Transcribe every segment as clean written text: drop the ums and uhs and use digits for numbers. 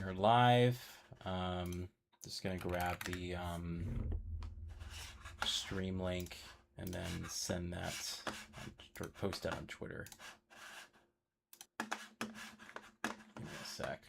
We're live. Just gonna grab the stream link and then send that or post that on Twitter. Give me a sec.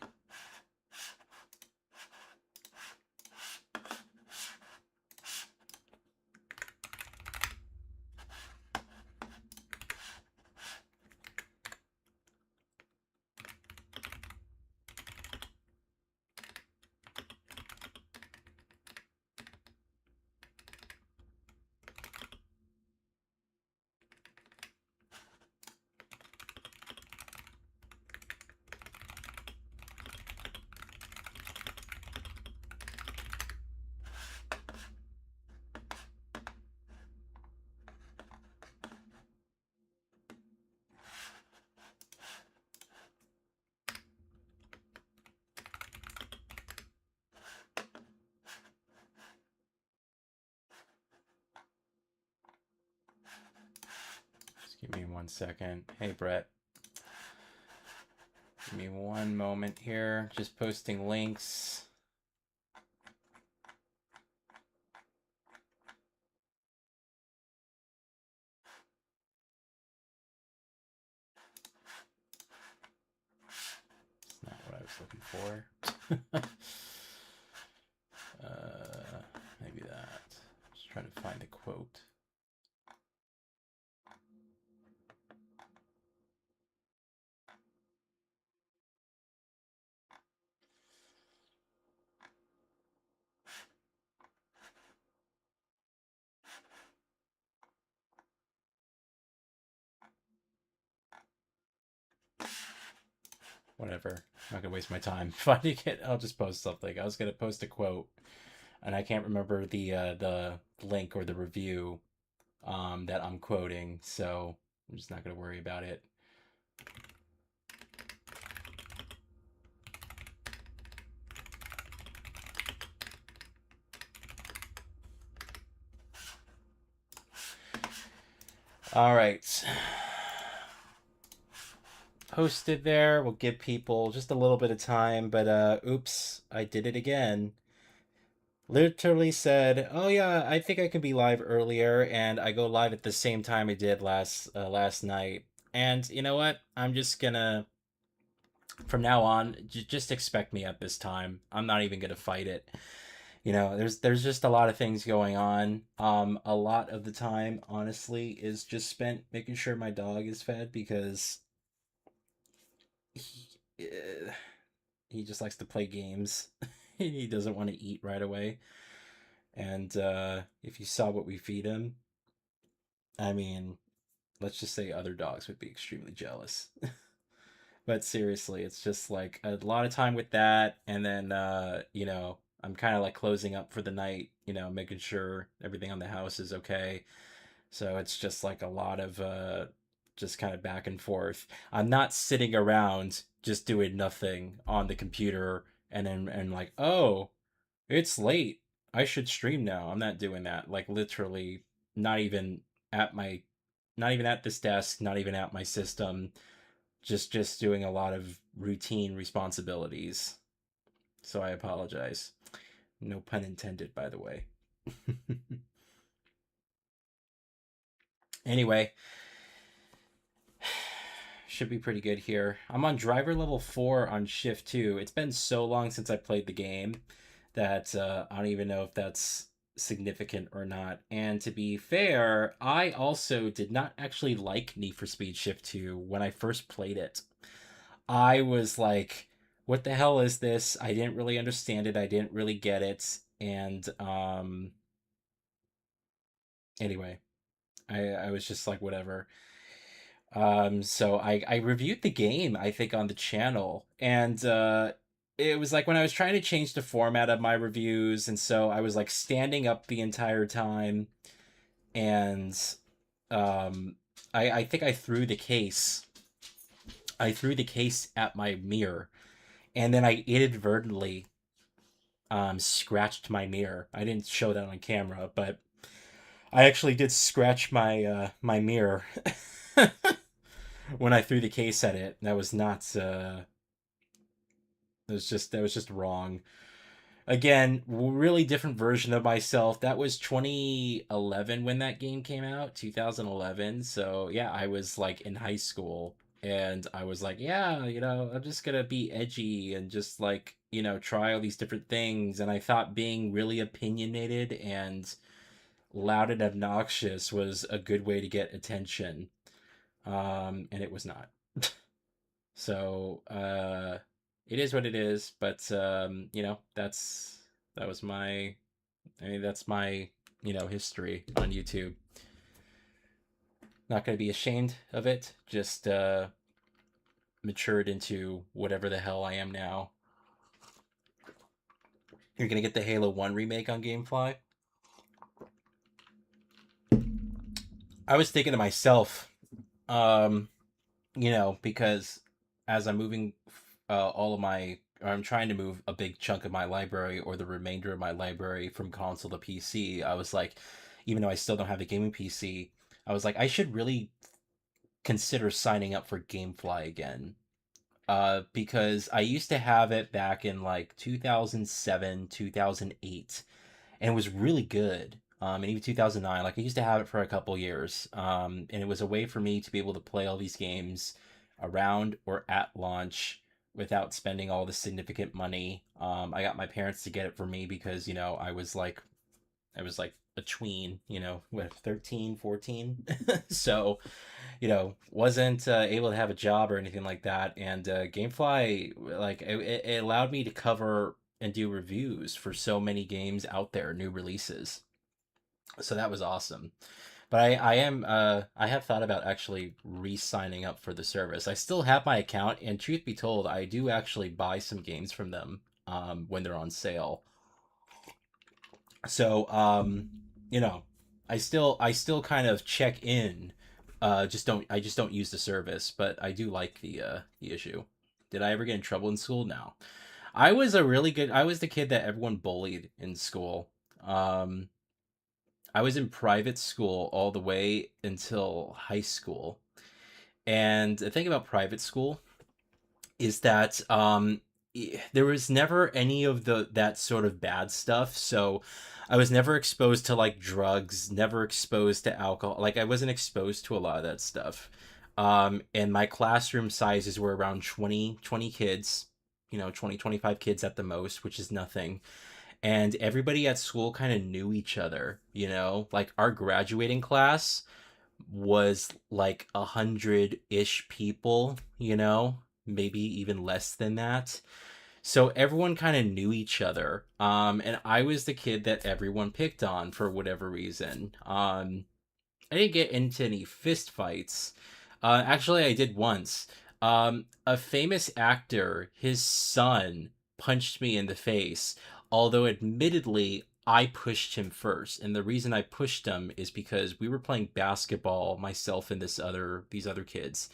Give me 1 second. Hey, Brett. Give me 1 moment here. Just posting links. It's not what I was looking for. Maybe that. Just trying to find the quote. Whatever. I'm not gonna waste my time finding it. I'll just post something. I was gonna post a quote, and I can't remember the link or the review that I'm quoting, so I'm just not gonna worry about it. All right. Posted there. We'll give people just a little bit of time, but oops, I did it again. Literally said, "Oh yeah, I think I can be live earlier," and I go live at the same time I did last night. And you know what? I'm just gonna from now on just expect me at this time. I'm not even gonna fight it. You know, there's just a lot of things going on. A lot of the time, honestly, is just spent making sure my dog is fed because he just likes to play games. He doesn't want to eat right away. And if you saw what we feed him, I mean, let's just say other dogs would be extremely jealous. But seriously, it's just like a lot of time with that, and then you know, I'm kind of like closing up for the night, you know, making sure everything on the house is okay. So it's just like a lot of just kind of back and forth. I'm not sitting around just doing nothing on the computer and then and like, "Oh, it's late. I should stream now." I'm not doing that. Like literally not even at my not even at this desk, not even at my system, just doing a lot of routine responsibilities. So I apologize. No pun intended, by the way. Anyway, should be pretty good here. I'm on driver level 4 on shift 2. It's been so long since I played the game that I don't even know if that's significant or not. And to be fair, I also did not actually like Need for Speed Shift 2 when I first played it. I was like, what the hell is this? I didn't really understand it. I didn't really get it. And anyway, I was just like, whatever. So I reviewed the game, I think, on the channel, and it was like when I was trying to change the format of my reviews, and so I was like standing up the entire time, and um, I think I threw the case. I threw the case at my mirror, and then I inadvertently scratched my mirror. I didn't show that on camera, but I actually did scratch my mirror when I threw the case at it. That that was just wrong. Again, really different version of myself. That was 2011 when that game came out, 2011. So yeah, I was like in high school, and I was like, yeah, I'm just gonna be edgy and just like, try all these different things. And I thought being really opinionated and loud and obnoxious was a good way to get attention. And it was not. So, it is what it is, but that was my that's my, history on YouTube. Not going to be ashamed of it. Just matured into whatever the hell I am now. You're going to get the Halo 1 remake on GameFly? I was thinking to myself, um, because as I'm moving I'm trying to move a big chunk of my library or the remainder of my library from console to PC. I was like, even though I still don't have a gaming PC, I was like, I should really consider signing up for GameFly again. Because I used to have it back in like 2007, 2008, and it was really good. And even 2009, like I used to have it for a couple years. And it was a way for me to be able to play all these games around or at launch without spending all the significant money. I got my parents to get it for me because, I was like a tween, with 13, 14. So, wasn't able to have a job or anything like that. And GameFly, like, it allowed me to cover and do reviews for so many games out there, new releases. So that was awesome. But I have thought about actually re-signing up for the service. I still have my account, and truth be told, I do actually buy some games from them when they're on sale. So you know, I still kind of check in. I just don't use the service, but I do like the issue. Did I ever get in trouble in school? No. I was the kid that everyone bullied in school. Um, I was in private school all the way until high school. And the thing about private school is that there was never any of the that sort of bad stuff. So I was never exposed to like drugs, never exposed to alcohol. Like I wasn't exposed to a lot of that stuff. And my classroom sizes were around 20 kids, 20, 25 kids at the most, which is nothing. And everybody at school kind of knew each other, like our graduating class was like 100-ish people, maybe even less than that. So everyone kind of knew each other. And I was the kid that everyone picked on for whatever reason. I didn't get into any fist fights. Actually, I did once. A famous actor, his son, punched me in the face. Although, admittedly, I pushed him first, and the reason I pushed him is because we were playing basketball, myself and these other kids,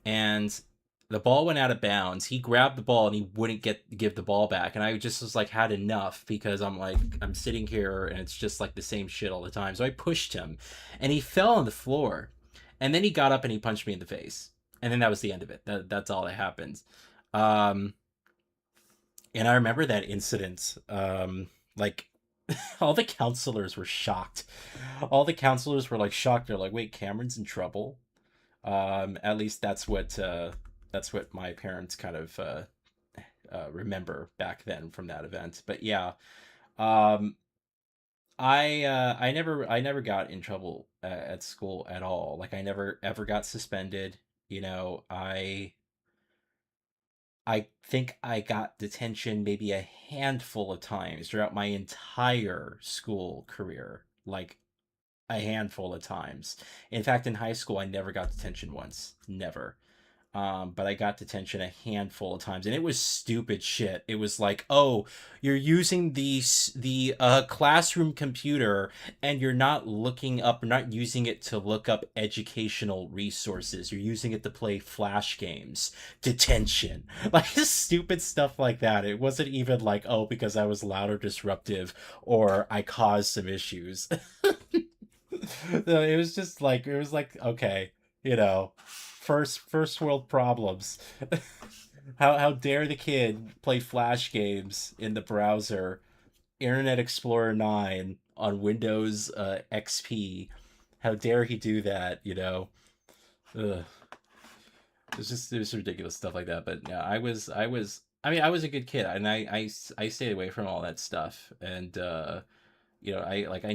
and the ball went out of bounds. He grabbed the ball and he wouldn't give the ball back, and I just was like had enough because I'm sitting here and it's just like the same shit all the time. So I pushed him, and he fell on the floor, and then he got up and he punched me in the face, and then that was the end of it. That's all that happened. Um, and I remember that incident. Like all the counselors were shocked. All the counselors were like shocked. They're like, "Wait, Cameron's in trouble." At least that's what my parents kind of remember back then from that event. But yeah, um, I never got in trouble at school at all. Like I never ever got suspended. I think I got detention maybe a handful of times throughout my entire school career. Like a handful of times. In fact, in high school, I never got detention once. Never. But I got detention a handful of times, and it was stupid shit. It was like, oh, you're using the classroom computer, and you're not not using it to look up educational resources. You're using it to play flash games. Detention, like stupid stuff like that. It wasn't even like, oh, because I was loud or disruptive, or I caused some issues. No, it was like okay, first world problems. How dare the kid play Flash games in the browser, Internet Explorer 9 on Windows XP? How dare he do that? Ugh. It was ridiculous stuff like that. But yeah, I mean, I was a good kid, and I stayed away from all that stuff, and I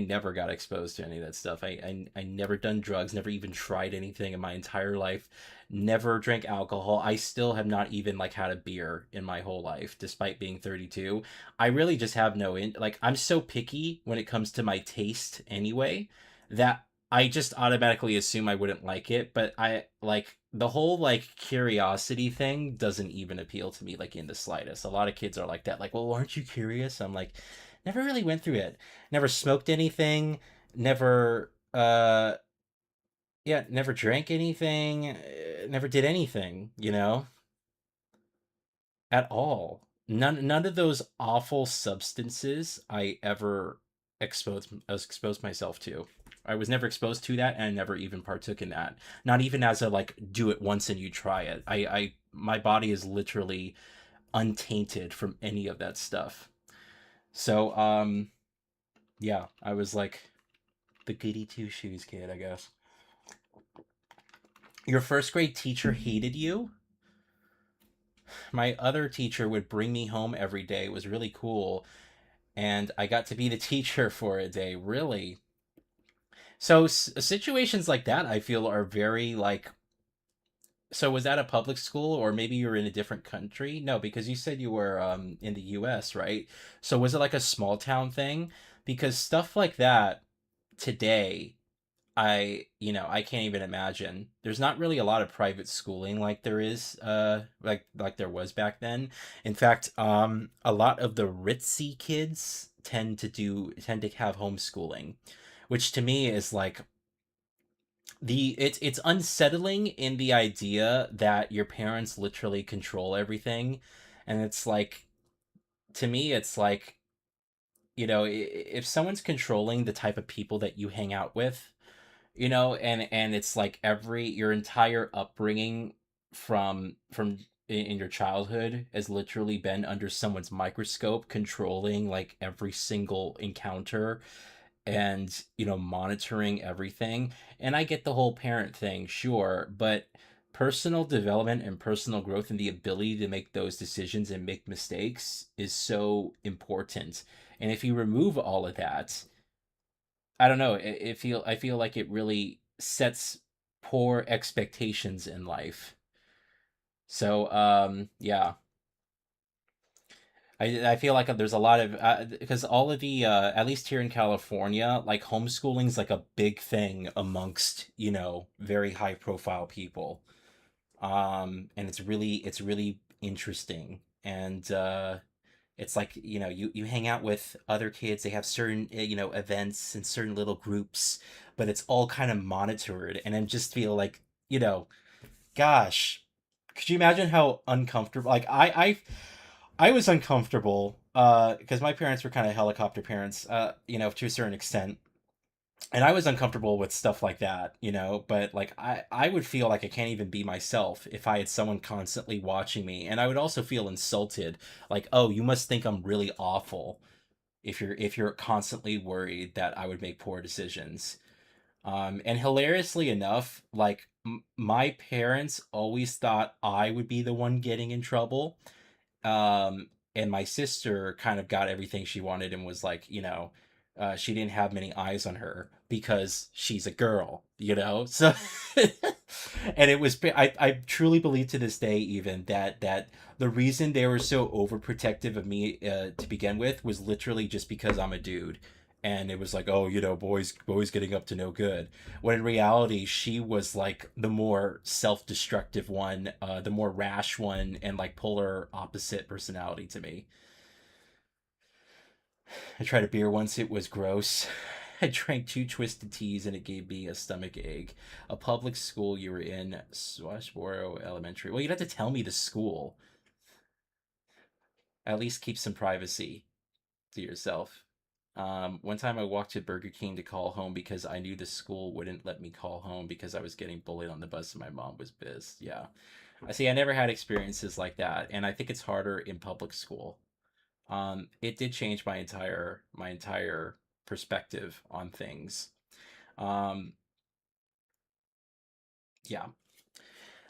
never got exposed to any of that stuff. I never done drugs, never even tried anything in my entire life, never drank alcohol. I still have not even like had a beer in my whole life, despite being 32. I really just have no like I'm so picky when it comes to my taste anyway that I just automatically assume I wouldn't like it, but I like the whole like curiosity thing doesn't even appeal to me like in the slightest. A lot of kids are like that, like, well, aren't you curious? I'm like, never really went through it. Never smoked anything, never yeah, never drank anything, never did anything, at all. None of those awful substances I ever exposed myself to. I was never exposed to that, and I never even partook in that. Not even as a like do it once and you try it. I my body is literally untainted from any of that stuff. So yeah, I was like the goody two shoes kid, I guess. Your first grade teacher hated you? My other teacher would bring me home every day. It was really cool. And I got to be the teacher for a day. Really? So situations like that, I feel, are very like. So was that a public school, or maybe you were in a different country? No, because you said you were in the U.S., right? So was it like a small town thing? Because stuff like that today, I can't even imagine. There's not really a lot of private schooling like there is like there was back then. In fact, a lot of the ritzy kids tend to have homeschooling, which to me is like it's unsettling in the idea that your parents literally control everything. And it's like, to me it's like, if someone's controlling the type of people that you hang out with, and it's like your entire upbringing from in your childhood has literally been under someone's microscope, controlling like every single encounter, and monitoring everything. And I get the whole parent thing, sure, but personal development and personal growth and the ability to make those decisions and make mistakes is so important. And if you remove all of that, I don't know. I feel like it really sets poor expectations in life. So yeah, I feel like there's a lot of because all of the at least here in California, like homeschooling's like a big thing amongst very high profile people. And it's really interesting. And it's like you hang out with other kids, they have certain events and certain little groups, but it's all kind of monitored. And I just feel like, you know gosh, could you imagine how uncomfortable, like I was uncomfortable because my parents were kind of helicopter parents, to a certain extent. And I was uncomfortable with stuff like that, but like I would feel like I can't even be myself if I had someone constantly watching me. And I would also feel insulted, like, oh, you must think I'm really awful if you're constantly worried that I would make poor decisions. And hilariously enough, like my parents always thought I would be the one getting in trouble. And my sister kind of got everything she wanted and was like, she didn't have many eyes on her because she's a girl. So, and it was, I truly believe to this day, even that the reason they were so overprotective of me to begin with was literally just because I'm a dude. And it was like, oh, boys getting up to no good. When in reality, she was like the more self-destructive one, the more rash one, and like polar opposite personality to me. I tried a beer once, it was gross. I drank two twisted teas and it gave me a stomach ache. A public school you were in, Swashboro Elementary. Well, you'd have to tell me the school. At least keep some privacy to yourself. One time I walked to Burger King to call home because I knew the school wouldn't let me call home because I was getting bullied on the bus and my mom was pissed. Yeah. I see. I never had experiences like that, and I think it's harder in public school. It did change my entire perspective on things. Um, yeah,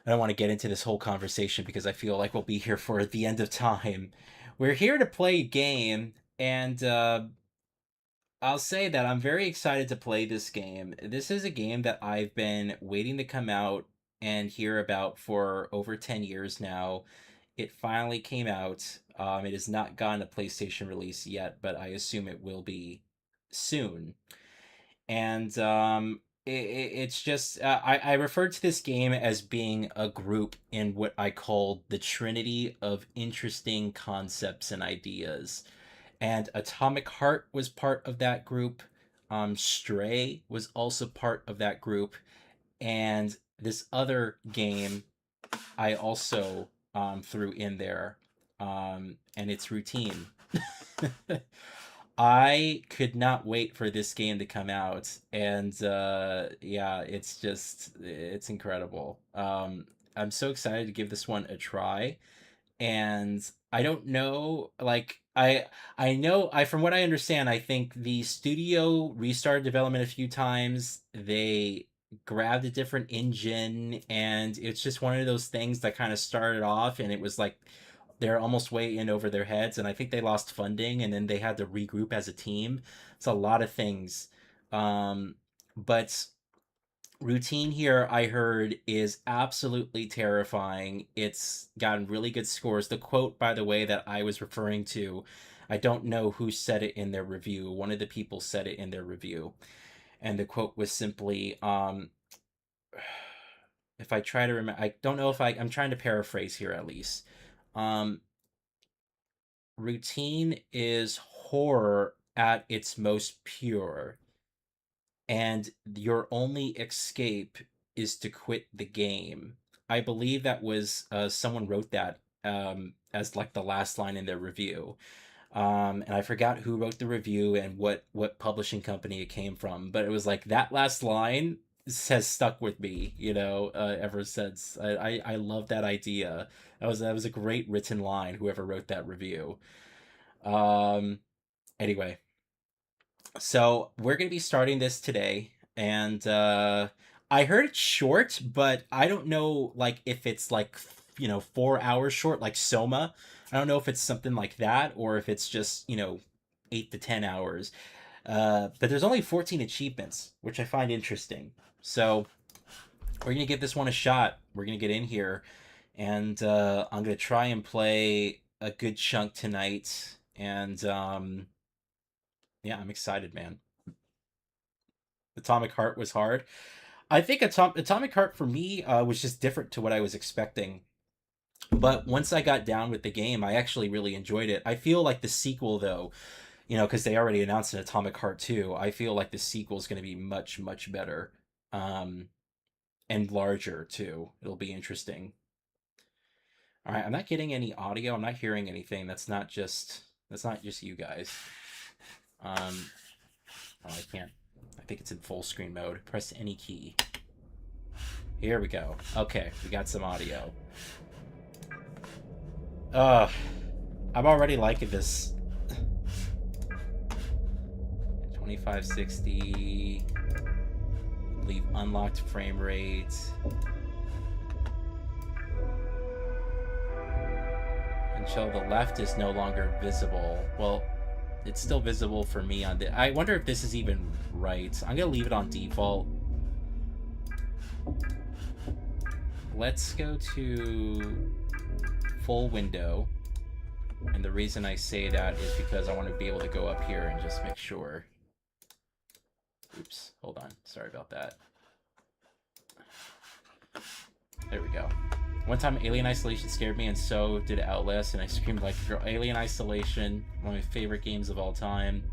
I don't want to get into this whole conversation because I feel like we'll be here for the end of time. We're here to play a game, and I'll say that I'm very excited to play this game. This is a game that I've been waiting to come out and hear about for over 10 years now. It finally came out. It has not gotten a PlayStation release yet, but I assume it will be soon. And it's just I refer to this game as being a group in what I call the trinity of interesting concepts and ideas. And Atomic Heart was part of that group. Stray was also part of that group, and this other game I also threw in there, and it's Routine. I could not wait for this game to come out, and yeah, it's incredible. I'm so excited to give this one a try, and I don't know, like I know I from what I understand, I think the studio restarted development a few times. They grabbed a different engine, and it's just one of those things that kind of started off, and it was like they're almost way in over their heads, and I think they lost funding, and then they had to regroup as a team. It's a lot of things. But Routine here, I heard, is absolutely terrifying. It's gotten really good scores. The quote, by the way, that I was referring to, I don't know who said it in their review. One of the people said it in their review. And the quote was simply, if I try to remember, I don't know if I'm trying to paraphrase here at least. Um, Routine is horror at its most pure, and your only escape is to quit the game. I believe that was someone wrote that as like the last line in their review. And I forgot who wrote the review and what publishing company it came from, but it was like that last line has stuck with me, ever since. I love that idea. That was a great written line. Whoever wrote that review. Um, anyway, so we're gonna be starting this today, and I heard it's short, but I don't know like if it's like 4 hours short, like Soma. I don't know if it's something like that or if it's just 8 to 10 hours. But there's only 14 achievements, which I find interesting. So we're gonna give this one a shot. We're gonna get in here, and I'm gonna try and play a good chunk tonight. And yeah, I'm excited, man. Atomic Heart was hard. I think Atomic Heart for me was just different to what I was expecting. But once I got down with the game, I actually really enjoyed it. I feel like the sequel, though, because they already announced an Atomic Heart 2, I feel like the sequel is going to be much, much better. And larger, too. It'll be interesting. All right, I'm not getting any audio. I'm not hearing anything. That's not just you guys. Oh, I can't. I think it's in full screen mode. Press any key. Here we go. Okay, we got some audio. I'm already liking this. 2560. Leave unlocked frame rate. Until the left is no longer visible. Well, it's still visible for me on the... I wonder if this is even right. I'm gonna leave it on default. Let's go to full window. And the reason I say that is because I want to be able to go up here and just make sure. Oops, hold on. Sorry about that. There we go. One time Alien Isolation scared me, and so did Outlast, and I screamed like a girl. Alien Isolation, one of my favorite games of all time.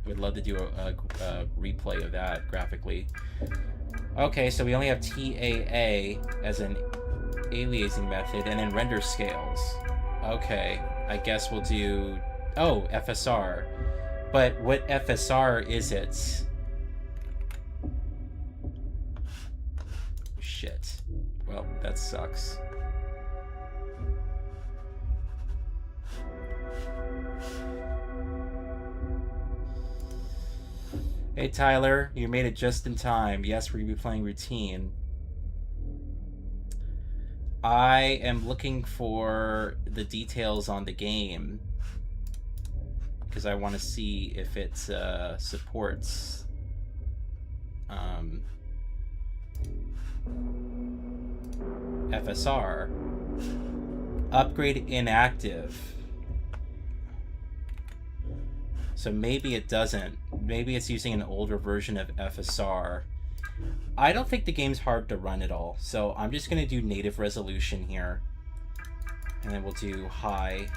I would love to do a replay of that graphically. Okay, so we only have TAA as an aliasing method, and then render scales. Okay, I guess we'll do... Oh, FSR. But what FSR is it? Shit. Well, that sucks. Hey Tyler, you made it just in time. Yes, we're gonna be playing routine. I am looking for the details on the game because I want to see if it supports FSR. Upgrade inactive. So maybe it doesn't. Maybe it's using an older version of FSR. I don't think the game's hard to run at all. So I'm just going to do native resolution here. And then we'll do high.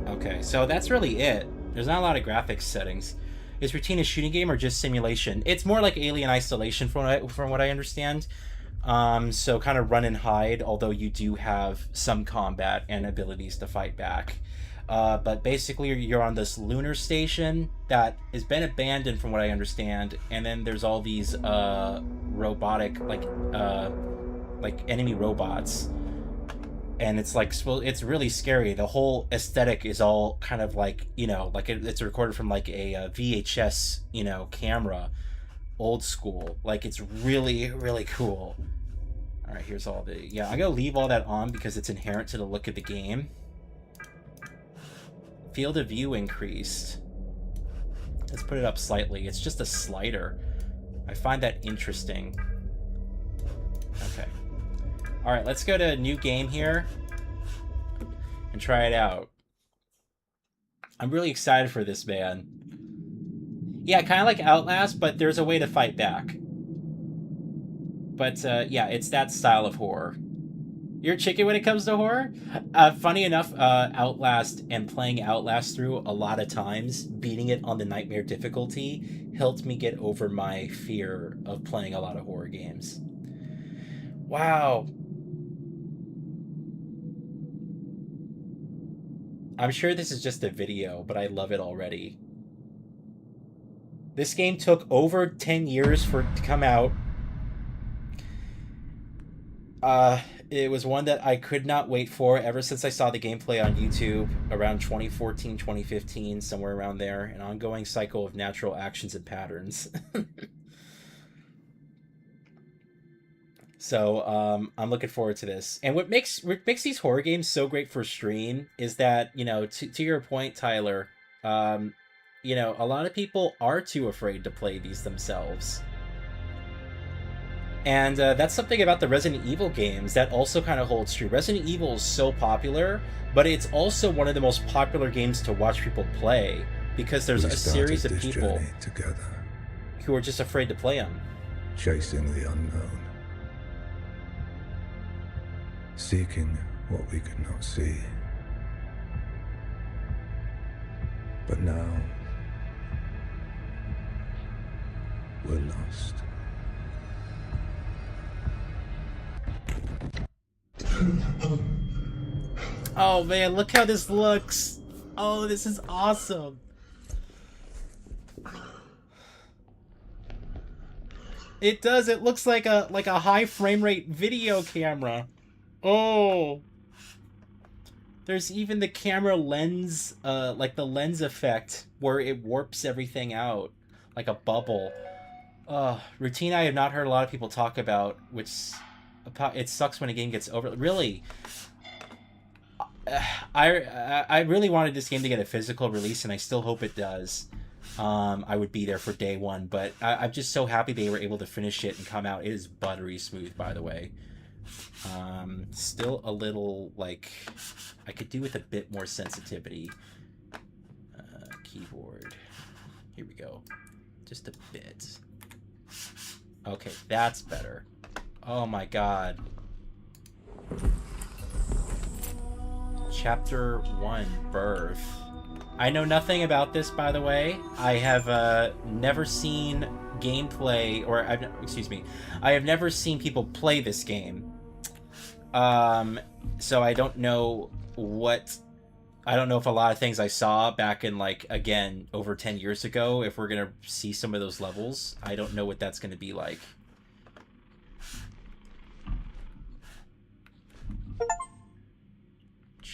Okay, so that's really it. There's not a lot of graphics settings. Is routine a shooting game or just simulation? It's more like Alien Isolation from what I understand. So kind of run and hide, although you do have some combat and abilities to fight back. But basically you're on this lunar station that has been abandoned from what I understand, and then there's all these robotic like enemy robots, and it's like, it's really scary. The whole aesthetic is all kind of like, you know, like it's recorded from like a VHS, you know, camera, old school. Like it's really, really cool. All right, here's all the, yeah, I'm gonna leave all that on because it's inherent to the look of the game. Field of view increased. Let's put it up slightly. It's just a slider. I find that interesting. Okay. All right, let's go to new game here and try it out. I'm really excited for this, man. Yeah, kind of like Outlast, but there's a way to fight back. But yeah, it's that style of horror. You're chicken when it comes to horror? Funny enough, Outlast and playing Outlast through a lot of times, beating it on the nightmare difficulty, helped me get over my fear of playing a lot of horror games. Wow. I'm sure this is just a video, but I love it already. This game took over 10 years for it to come out. It was one that I could not wait for ever since I saw the gameplay on YouTube around 2014, 2015, somewhere around there. An ongoing cycle of natural actions and patterns. So I'm looking forward to this. And what makes these horror games so great for stream is that, you know, to your point, Tyler, you know, a lot of people are too afraid to play these themselves. And that's something about the Resident Evil games that also kind of holds true. Resident Evil is so popular, but it's also one of the most popular games to watch people play because there's a series of people together who are just afraid to play them. Chasing the unknown. Seeking what we could not see. But now, we're lost. Oh man, look how this looks. Oh, this is awesome. It does. It looks like a high frame rate video camera. Oh. There's even the camera lens, like the lens effect where it warps everything out like a bubble. Routine I have not heard a lot of people talk about, which it sucks when a game gets over. Really, I really wanted this game to get a physical release, and I still hope it does. I would be there for day one, but I'm just so happy they were able to finish it and come out. It is buttery smooth, by the way. Still a little, like, I could do with a bit more sensitivity. Keyboard. Here we go. Just a bit. Okay, that's better. Oh my god. Chapter 1, Birth. I know nothing about this, by the way. I have never seen gameplay, or I have never seen people play this game. So I don't know if a lot of things I saw back in, like, again, over 10 years ago, if we're gonna see some of those levels. I don't know what that's gonna be like.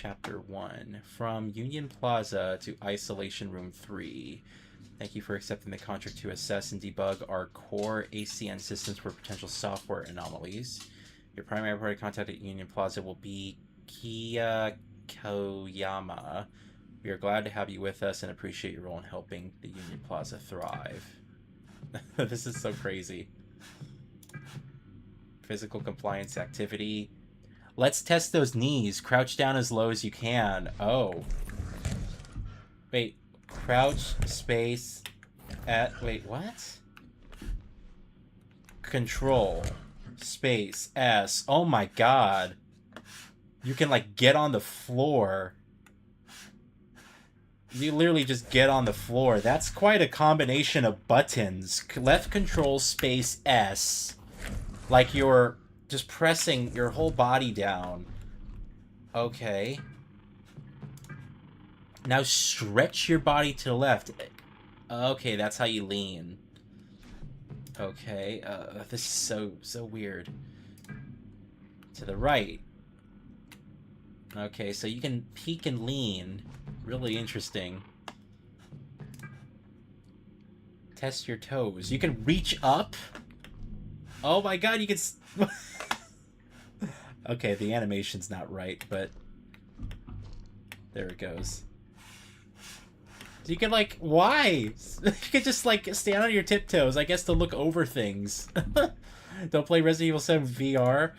Chapter 1. From Union Plaza to Isolation Room 3. Thank you for accepting the contract to assess and debug our core ACN systems for potential software anomalies. Your primary point of contact at Union Plaza will be Kia Koyama. We are glad to have you with us and appreciate your role in helping the Union Plaza thrive. This is so crazy. Physical compliance activity. Let's test those knees. Crouch down as low as you can. Oh. Wait. Crouch, space, at... Wait, what? Control, space, S. Oh my god. You can, like, get on the floor. You literally just get on the floor. That's quite a combination of buttons. Left control, space, S. Like you're just pressing your whole body down. Okay. Now stretch your body to the left. Okay, that's how you lean. Okay, this is so weird. To the right. Okay, so you can peek and lean. Really interesting. Test your toes. You can reach up? Oh my god, you can... Okay, the animation's not right, but... There it goes. So you can, like... Why? You can just, like, stand on your tiptoes, I guess, to look over things. Don't play Resident Evil 7 VR?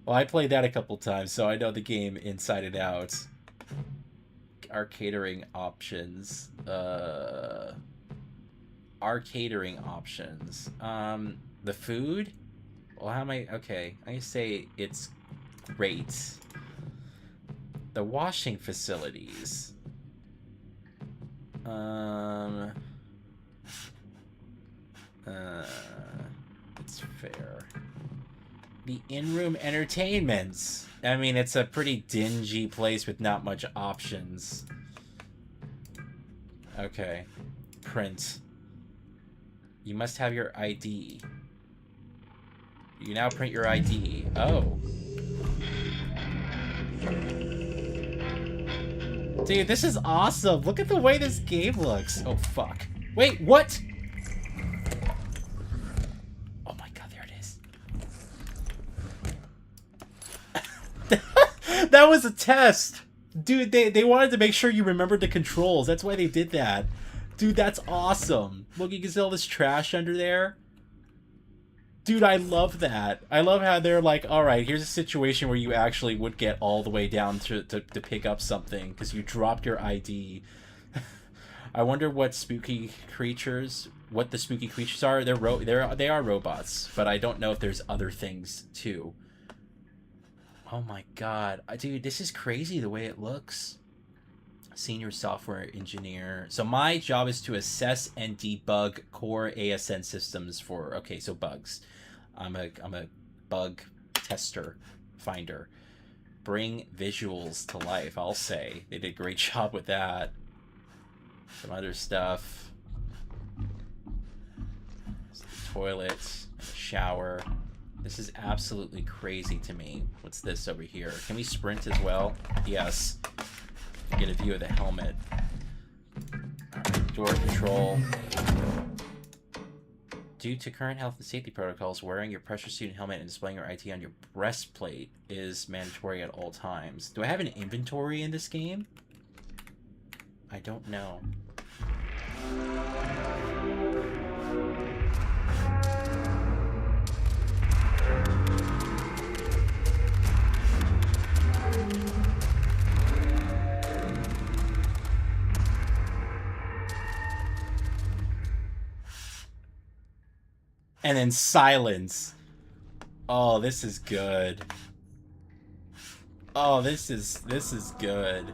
Well, I played that a couple times, so I know the game inside and out. Our catering options. Our catering options. The food? Well, how am I... Okay, I say it's great. The washing facilities. It's fair. The in-room entertainments. I mean, it's a pretty dingy place with not much options. Okay. Print. You must have your ID. You now print your ID. Oh. Dude, this is awesome. Look at the way this game looks. Oh, fuck. Wait, what? Oh my god, there it is. That was a test. Dude, they wanted to make sure you remembered the controls. That's why they did that. Dude, that's awesome. Look, you can see all this trash under there. Dude, I love that. I love how they're like, alright, here's a situation where you actually would get all the way down to pick up something because you dropped your ID. I wonder what the spooky creatures are. They are robots, but I don't know if there's other things too. Oh my god. Dude, this is crazy the way it looks. Senior software engineer. So my job is to assess and debug core ASN systems for, okay, so bugs. I'm a bug tester, finder. Bring visuals to life, I'll say. They did a great job with that. Some other stuff. Toilet, shower. This is absolutely crazy to me. What's this over here? Can we sprint as well? Yes. Get a view of the helmet. Alright, door control. Due to current health and safety protocols, wearing your pressure suit and helmet and displaying your ID on your breastplate is mandatory at all times. Do I have an inventory in this game? I don't know. And then silence. Oh, this is good. Oh, this is good.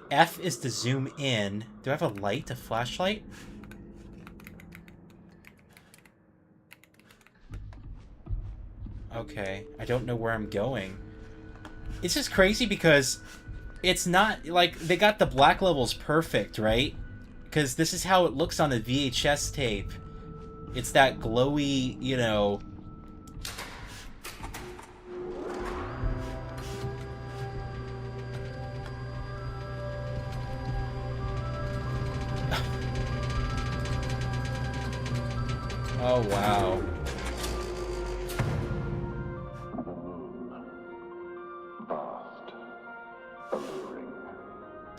F is to zoom in. Do I have a light, a flashlight? Okay, I don't know where I'm going. It's just crazy because it's not like they got the black levels perfect, right? because this is how it looks on the VHS tape. It's that glowy, you know... Oh, wow.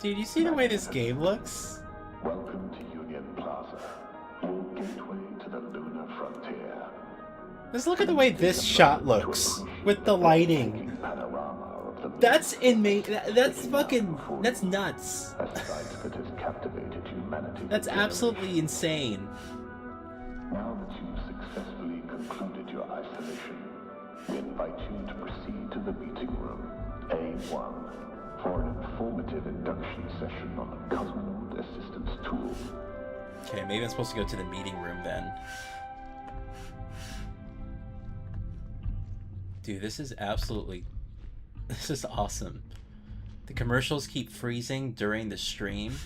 Dude, you see the way this game looks? Welcome to Union Plaza, your gateway to the lunar frontier. Just look at the way this shot looks with the lighting. That's that's fucking, that's nuts. That's absolutely insane. Now that you've successfully concluded your isolation, we invite you to proceed to the meeting room, A1, for an informative induction session on the Cosmonaut Assistance Tool. Okay, maybe I'm supposed to go to the meeting room then. Dude, this is absolutely... This is awesome. The commercials keep freezing during the stream.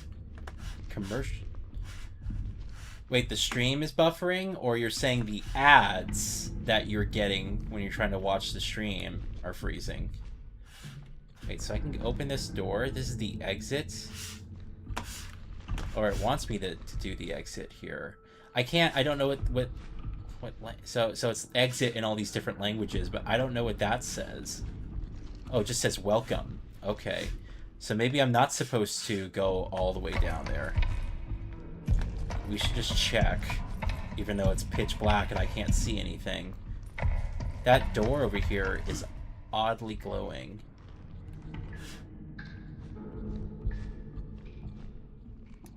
Wait, the stream is buffering? Or you're saying the ads that you're getting when you're trying to watch the stream are freezing? Wait, so I can open this door? This is the exit? Or it wants me to do the exit here. I can't, I don't know what so it's exit in all these different languages, but I don't know what that says. Oh, it just says welcome. Okay. So maybe I'm not supposed to go all the way down there. We should just check, even though it's pitch black and I can't see anything. That door over here is oddly glowing.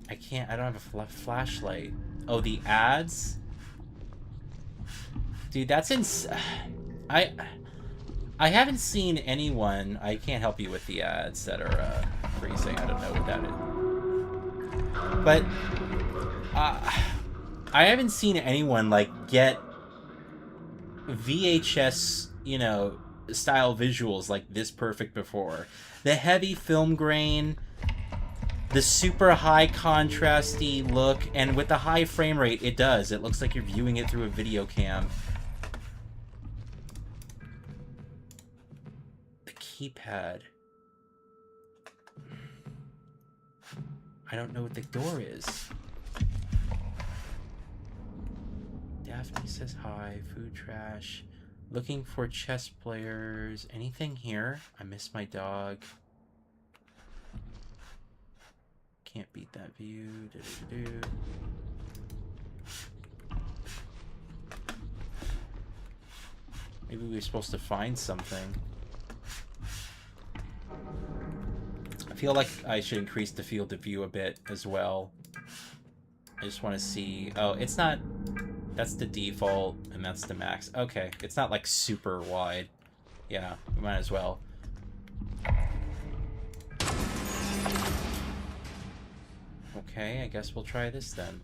I don't have a flashlight. Oh, the ads? Dude, that's I haven't seen anyone... I can't help you with the ads that are freezing. I don't know what that is. But I haven't seen anyone, like, get VHS, you know, style visuals like this perfect before. The heavy film grain, the super high contrasty look, and with the high frame rate, it does. It looks like you're viewing it through a video cam. The keypad. I don't know what the door is. Daphne says hi. Food trash. Looking for chess players. Anything here? I miss my dog. Can't beat that view. Maybe we're supposed to find something. I feel like I should increase the field of view a bit as well. I just want to see... Oh, it's not... That's the default, and that's the max. Okay, it's not like super wide. Yeah, we might as well. Okay, I guess we'll try this then.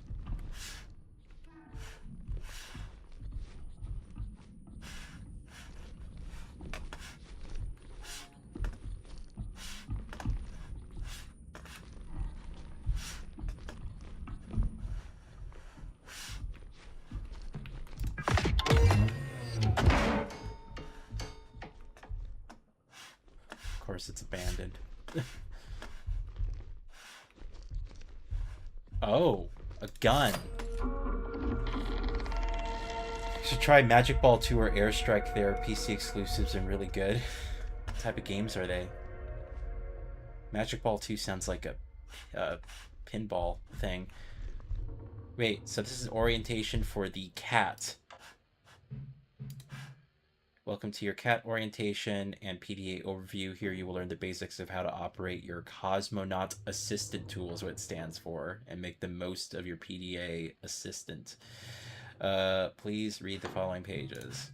Of course, it's abandoned. Oh, a gun. You should try Magic Ball 2 or Airstrike. They're PC exclusives and really good. What type of games are they? Magic Ball 2 sounds like a pinball thing. Wait, so this is orientation for the cat. Welcome to your cat orientation and PDA overview. Here you will learn the basics of how to operate your Cosmonaut Assistant tool is what it stands for, and make the most of your PDA assistant. Please read the following pages.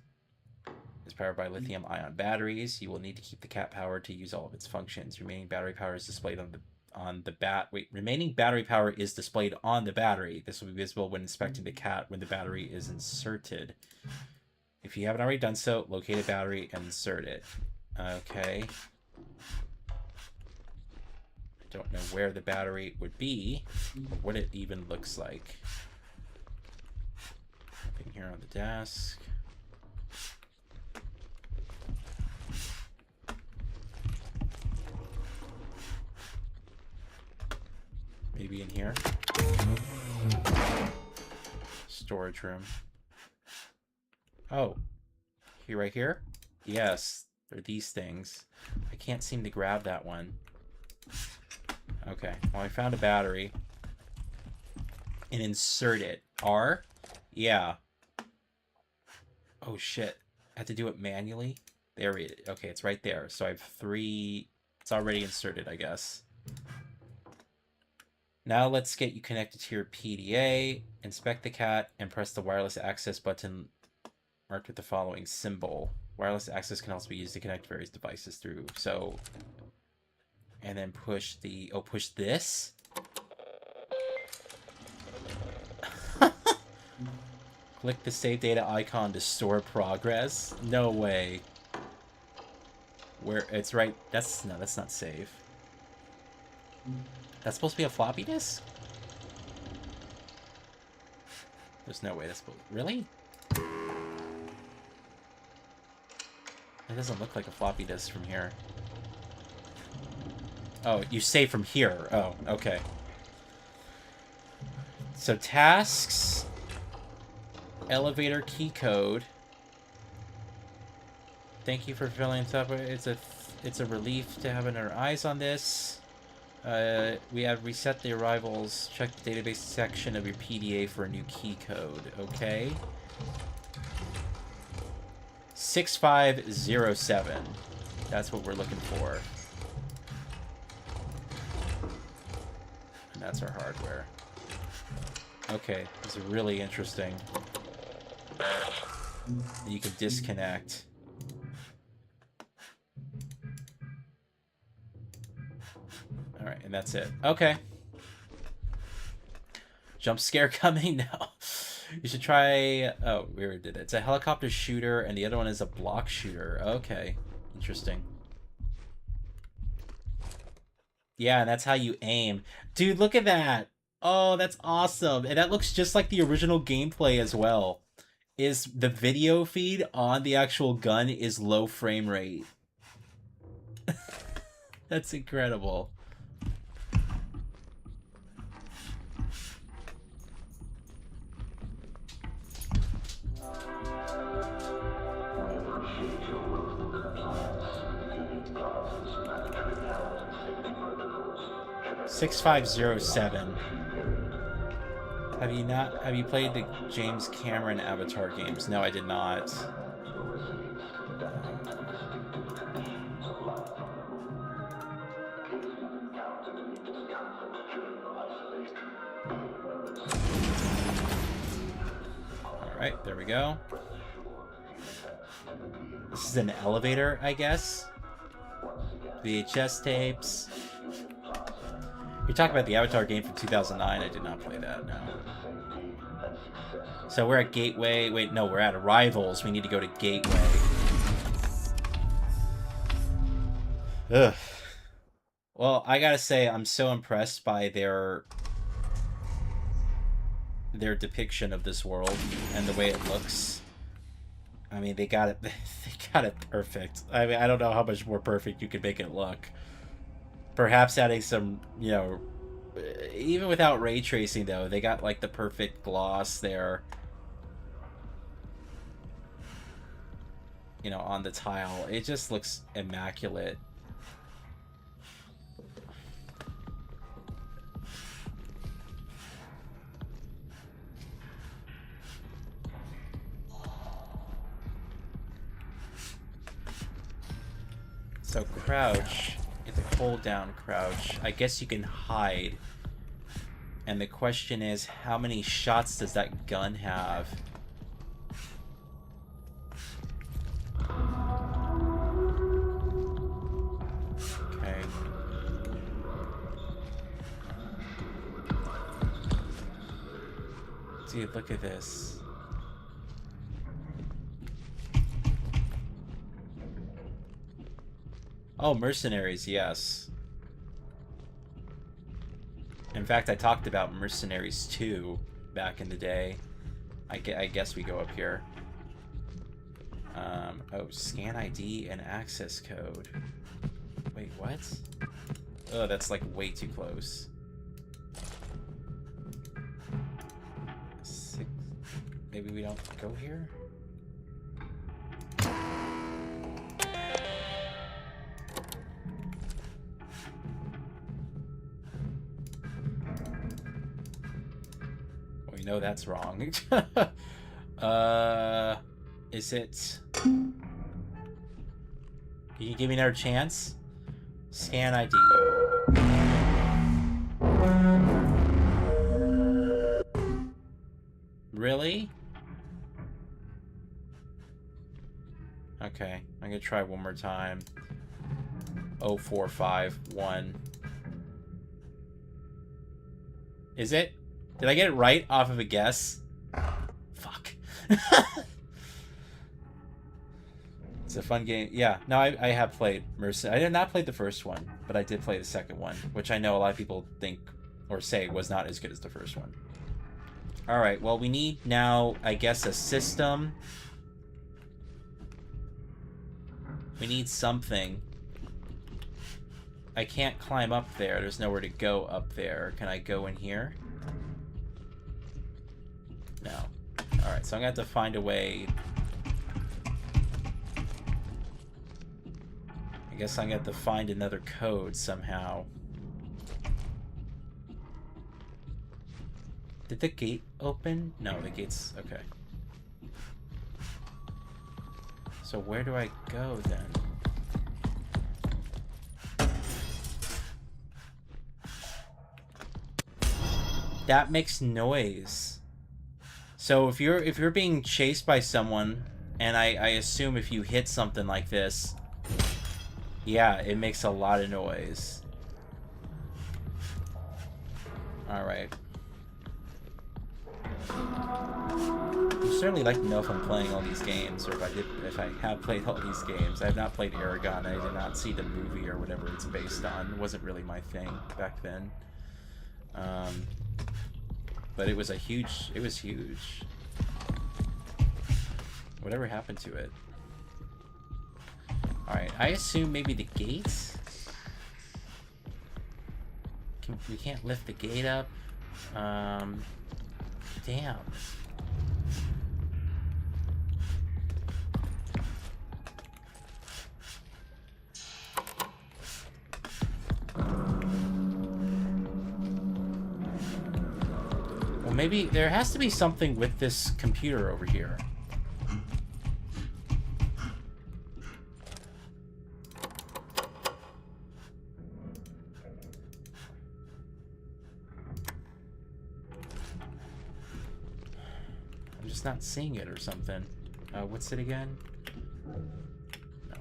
It's powered by lithium-ion batteries. You will need to keep the cat powered to use all of its functions. Remaining battery power is displayed remaining battery power is displayed on the battery. This will be visible when inspecting the cat when the battery is inserted. If you haven't already done so, locate a battery and insert it. Okay. Don't know where the battery would be, or what it even looks like. Nothing here on the desk. Maybe in here. Storage room. Oh, here, right here? Yes, they're these things. I can't seem to grab that one. Okay, well, I found a battery. And insert it. R? Yeah. Oh, shit. I have to do it manually? There it is. Okay, it's right there. So I have 3... It's already inserted, I guess. Now let's get you connected to your PDA. Inspect the cat and press the wireless access button marked with the following symbol. Wireless access can also be used to connect various devices through. So... And then push the... Oh, push this? Click the save data icon to store progress. No way. Where it's right. That's not save. That's supposed to be a floppy disk? There's no way that's supposed. Really? It doesn't look like a floppy disk from here. Oh, you save from here. Oh, okay. So tasks. Elevator key code. Thank you for filling this up. It's a relief to have our eyes on this. We have reset the arrivals. Check the database section of your PDA for a new key code. Okay. 6507. That's what we're looking for. And that's our hardware. Okay, this is really interesting. You can disconnect. Alright, and that's it. Okay. Jump scare coming now. You should try... Oh, we already did it. It's a helicopter shooter, and the other one is a block shooter. Okay. Interesting. Yeah, and that's how you aim. Dude, look at that! Oh, that's awesome. And that looks just like the original gameplay as well. Is the video feed on the actual gun is low frame rate. That's incredible. $6507. Have you played the James Cameron Avatar games? No, I did not. Alright, there we go. This is an elevator, I guess. VHS tapes. You're talking about the Avatar game from 2009. I did not play that, no. So we're at Gateway. Wait, no, we're at Arrivals. We need to go to Gateway. Ugh. Well, I gotta say, I'm so impressed by their depiction of this world and the way it looks. I mean, they got it. They got it perfect. I mean, I don't know how much more perfect you could make it look. Perhaps adding some, you know, even without ray tracing though, they got like the perfect gloss there. You know, on the tile. It just looks immaculate. So crouch. You have to hold down crouch. I guess you can hide. And the question is, how many shots does that gun have? Okay. Dude, look at this. Oh, mercenaries, yes. In fact, I talked about Mercenaries 2 back in the day. I guess we go up here. Oh, scan ID and access code. Wait, what? Oh, that's like way too close. 6. Maybe we don't go here? We know that's wrong. Is it... You can give me another chance? Scan ID. Really? Okay, I'm gonna try one more time. 0451. Is it? Did I get it right off of a guess? Fuck. It's a fun game. Yeah, no, I have played Mercy. I did not play the first one, but I did play the second one, which I know a lot of people think or say was not as good as the first one. Alright, well, we need now, I guess, a system. We need something. I can't climb up there. There's nowhere to go up there. Can I go in here? No. Alright, so I'm gonna have to find a way. I guess I'm gonna have to find another code somehow. Did the gate open? No, the gate's... okay. So where do I go then? That makes noise. So if you're being chased by someone, and I assume if you hit something like this, yeah, it makes a lot of noise. Alright. I'd certainly like to know if I'm playing all these games, or if I have played all these games. I have not played Aragon. I did not see the movie or whatever it's based on. It wasn't really my thing back then. But it was huge. Whatever happened to it? Alright, I assume maybe the gates? We can't lift the gate up? Damn. Well, maybe there has to be something with this computer over here. I'm just not seeing it or something. What's it again? No.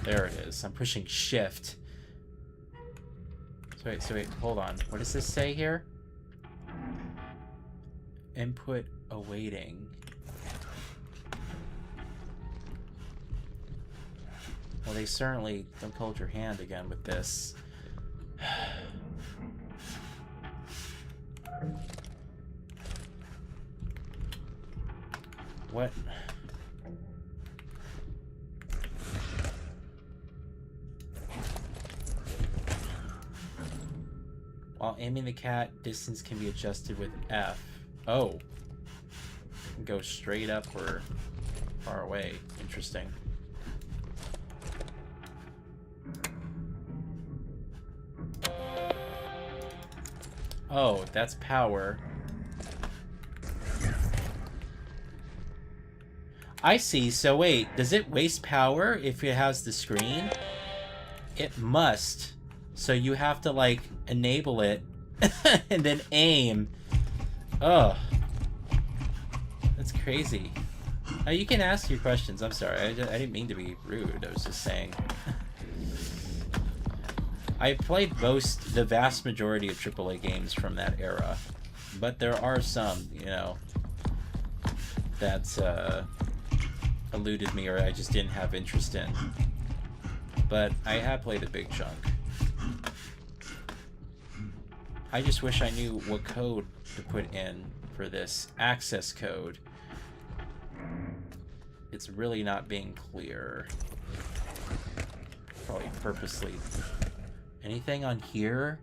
There it is. I'm pushing shift. So wait, hold on. What does this say here? Input awaiting. Well, they certainly don't hold your hand again with this. What? While aiming the cat, distance can be adjusted with F. Oh. Go straight up or far away. Interesting. Oh, that's power. I see. So wait, does it waste power if it has the screen? It must. So you have to, like, enable it and then aim. Ugh. That's crazy. You can ask your questions. I'm sorry. I didn't mean to be rude. I was just saying. I played the vast majority of AAA games from that era. But there are some, you know, that eluded me or I just didn't have interest in. But I have played a big chunk. I just wish I knew what code to put in for this access code. It's really not being clear. Probably purposely. Anything on here?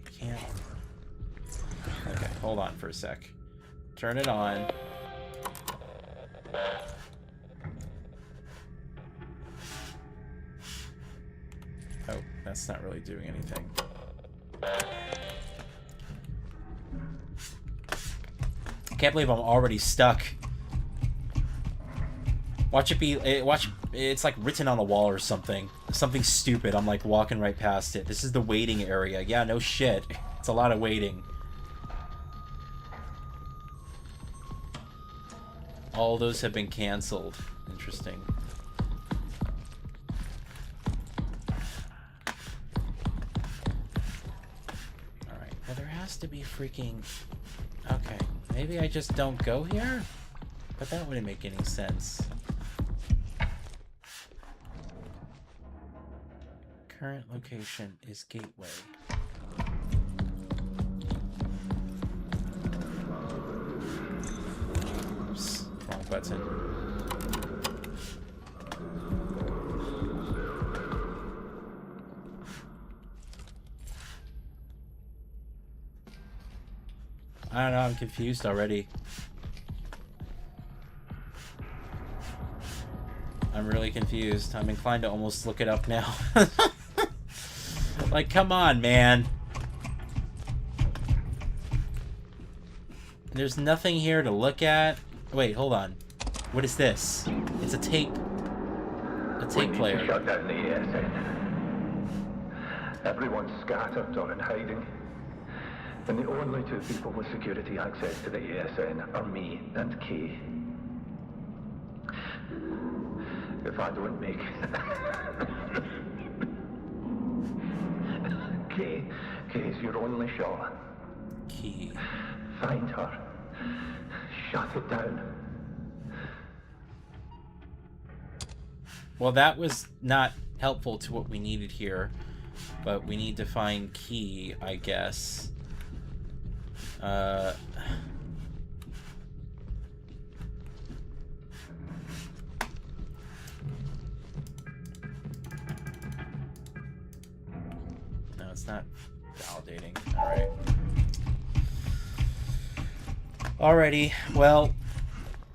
I can't. Okay, hold on for a sec. Turn it on. Oh, that's not really doing anything. I can't believe I'm already stuck. Watch it be, it's like written on a wall or something. Something stupid. I'm like walking right past it. This is the waiting area. Yeah, no shit. It's a lot of waiting. All those have been canceled. Interesting. Alright, well there has to be freaking... Okay, maybe I just don't go here? But that wouldn't make any sense. Current location is Gateway. Oops, wrong button. I don't know, I'm confused already. I'm really confused. I'm inclined to almost look it up now. Like, come on, man. There's nothing here to look at. Wait, hold on. What is this? It's a tape. A tape player. We need to shut down the ASN. Everyone's scattered or in hiding. And the only two people with security access to the ASN are me and Kay. If I don't make Kay's your only shot. Key. Find her. Shut it down. Well, that was not helpful to what we needed here, but we need to find Key, I guess. No, it's not validating. Alright. Alrighty, well,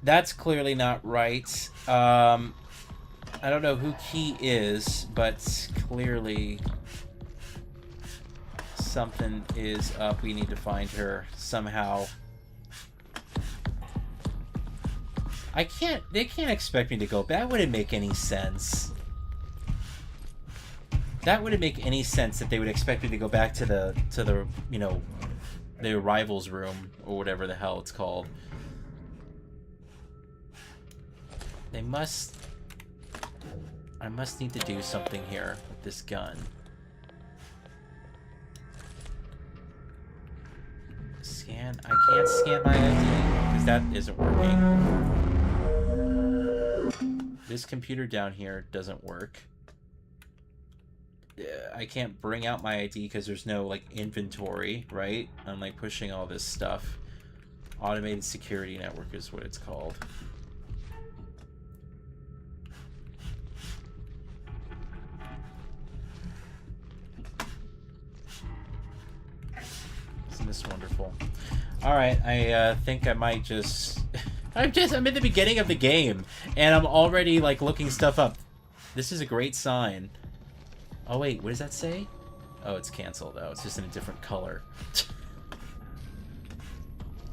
that's clearly not right. I don't know who Key is, but clearly something is up. We need to find her somehow. They can't expect me to go back. That wouldn't make any sense. That wouldn't make any sense that they would expect me to go back to the you know, the arrivals room or whatever the hell it's called. They must... I must need to do something here with this gun. Scan? I can't scan my ID because that isn't working. This computer down here doesn't work. I can't bring out my ID because there's no, like, inventory, right? I'm, like, pushing all this stuff. Automated security network is what it's called. Isn't this wonderful? Alright, I think I might just... I'm in the beginning of the game, and I'm already, like, looking stuff up. This is a great sign. Oh, wait, what does that say? Oh, it's canceled. Oh, it's just in a different color.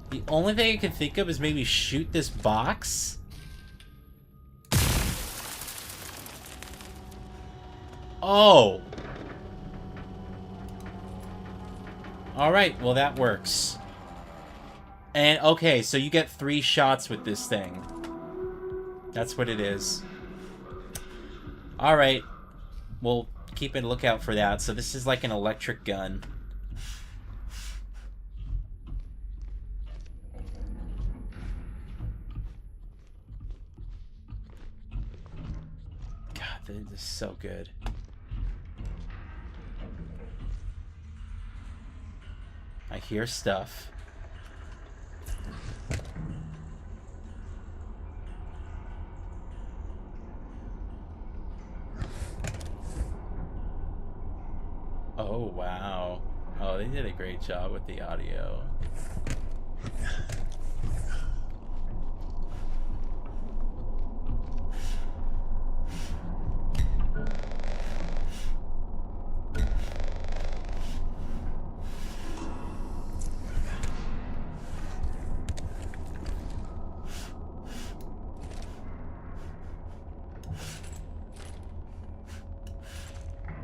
The only thing I can think of is maybe shoot this box? Oh! Alright, well that works. And, okay, so you get 3 shots with this thing. That's what it is. Alright. We'll keep a lookout for that. So this is like an electric gun. God, this is so good. I hear stuff. Oh, wow. Oh, they did a great job with the audio.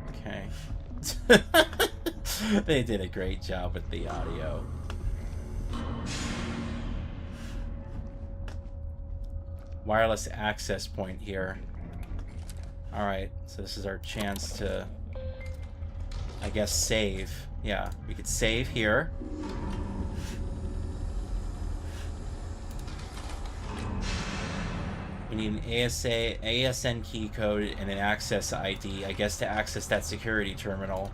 Okay. They did a great job with the audio. Wireless access point here. Alright, so this is our chance to, I guess, save. Yeah, we could save here. We need an ASN key code and an access ID, I guess, to access that security terminal.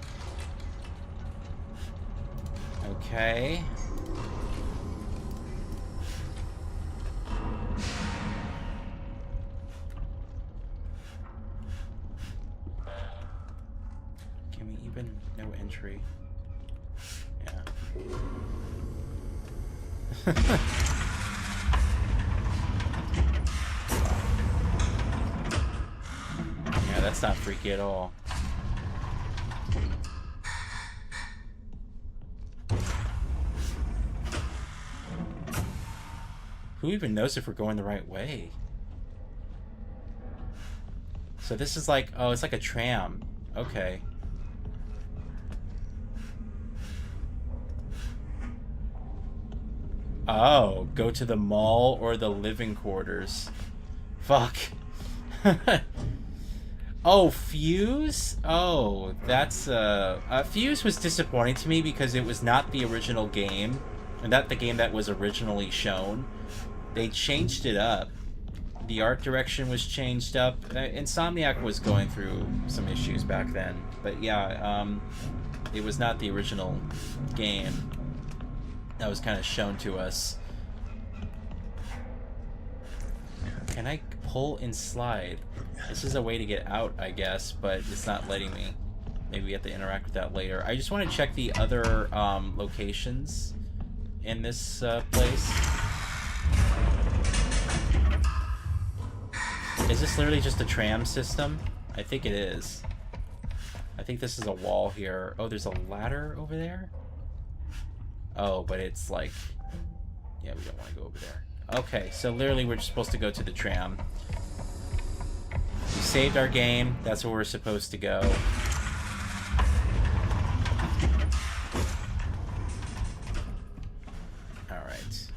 Okay. Can we even... no entry. Yeah. Yeah, that's not freaky at all. Who even knows if we're going the right way? So this is like... oh, it's like a tram. Okay. Oh, go to the mall or the living quarters. Fuck. Oh, Fuse? Oh, that's... Fuse was disappointing to me because it was not the original game. And not the game that was originally shown. They changed it up. The art direction was changed up. Insomniac was going through some issues back then. But yeah, it was not the original game that was kind of shown to us. Can I pull and slide? This is a way to get out, I guess, but it's not letting me. Maybe we have to interact with that later. I just want to check the other locations in this place. Is this literally just a tram system? I think it is. I think this is a wall here. Oh, there's a ladder over there? Oh, but it's like... yeah, we don't want to go over there. Okay, so literally we're just supposed to go to the tram. We saved our game. That's where we're supposed to go. Alright.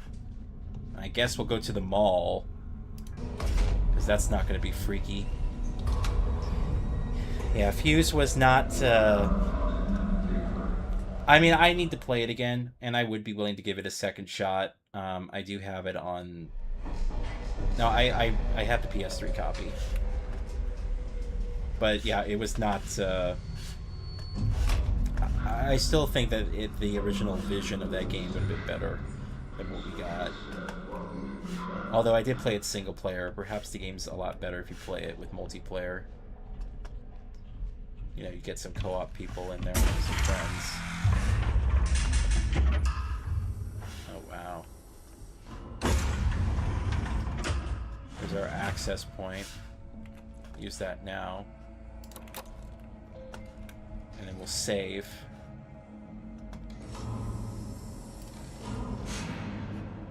I guess we'll go to the mall. Because that's not going to be freaky. Yeah, Fuse was not... I mean, I need to play it again, and I would be willing to give it a second shot. I do have it on... no, I have the PS3 copy. But yeah, it was not... I still think that the original vision of that game would have been better than what we got. Although I did play it single player. Perhaps the game's a lot better if you play it with multiplayer. You know, you get some co-op people in there, some friends. Oh, wow. There's our access point. Use that now. And then we'll save.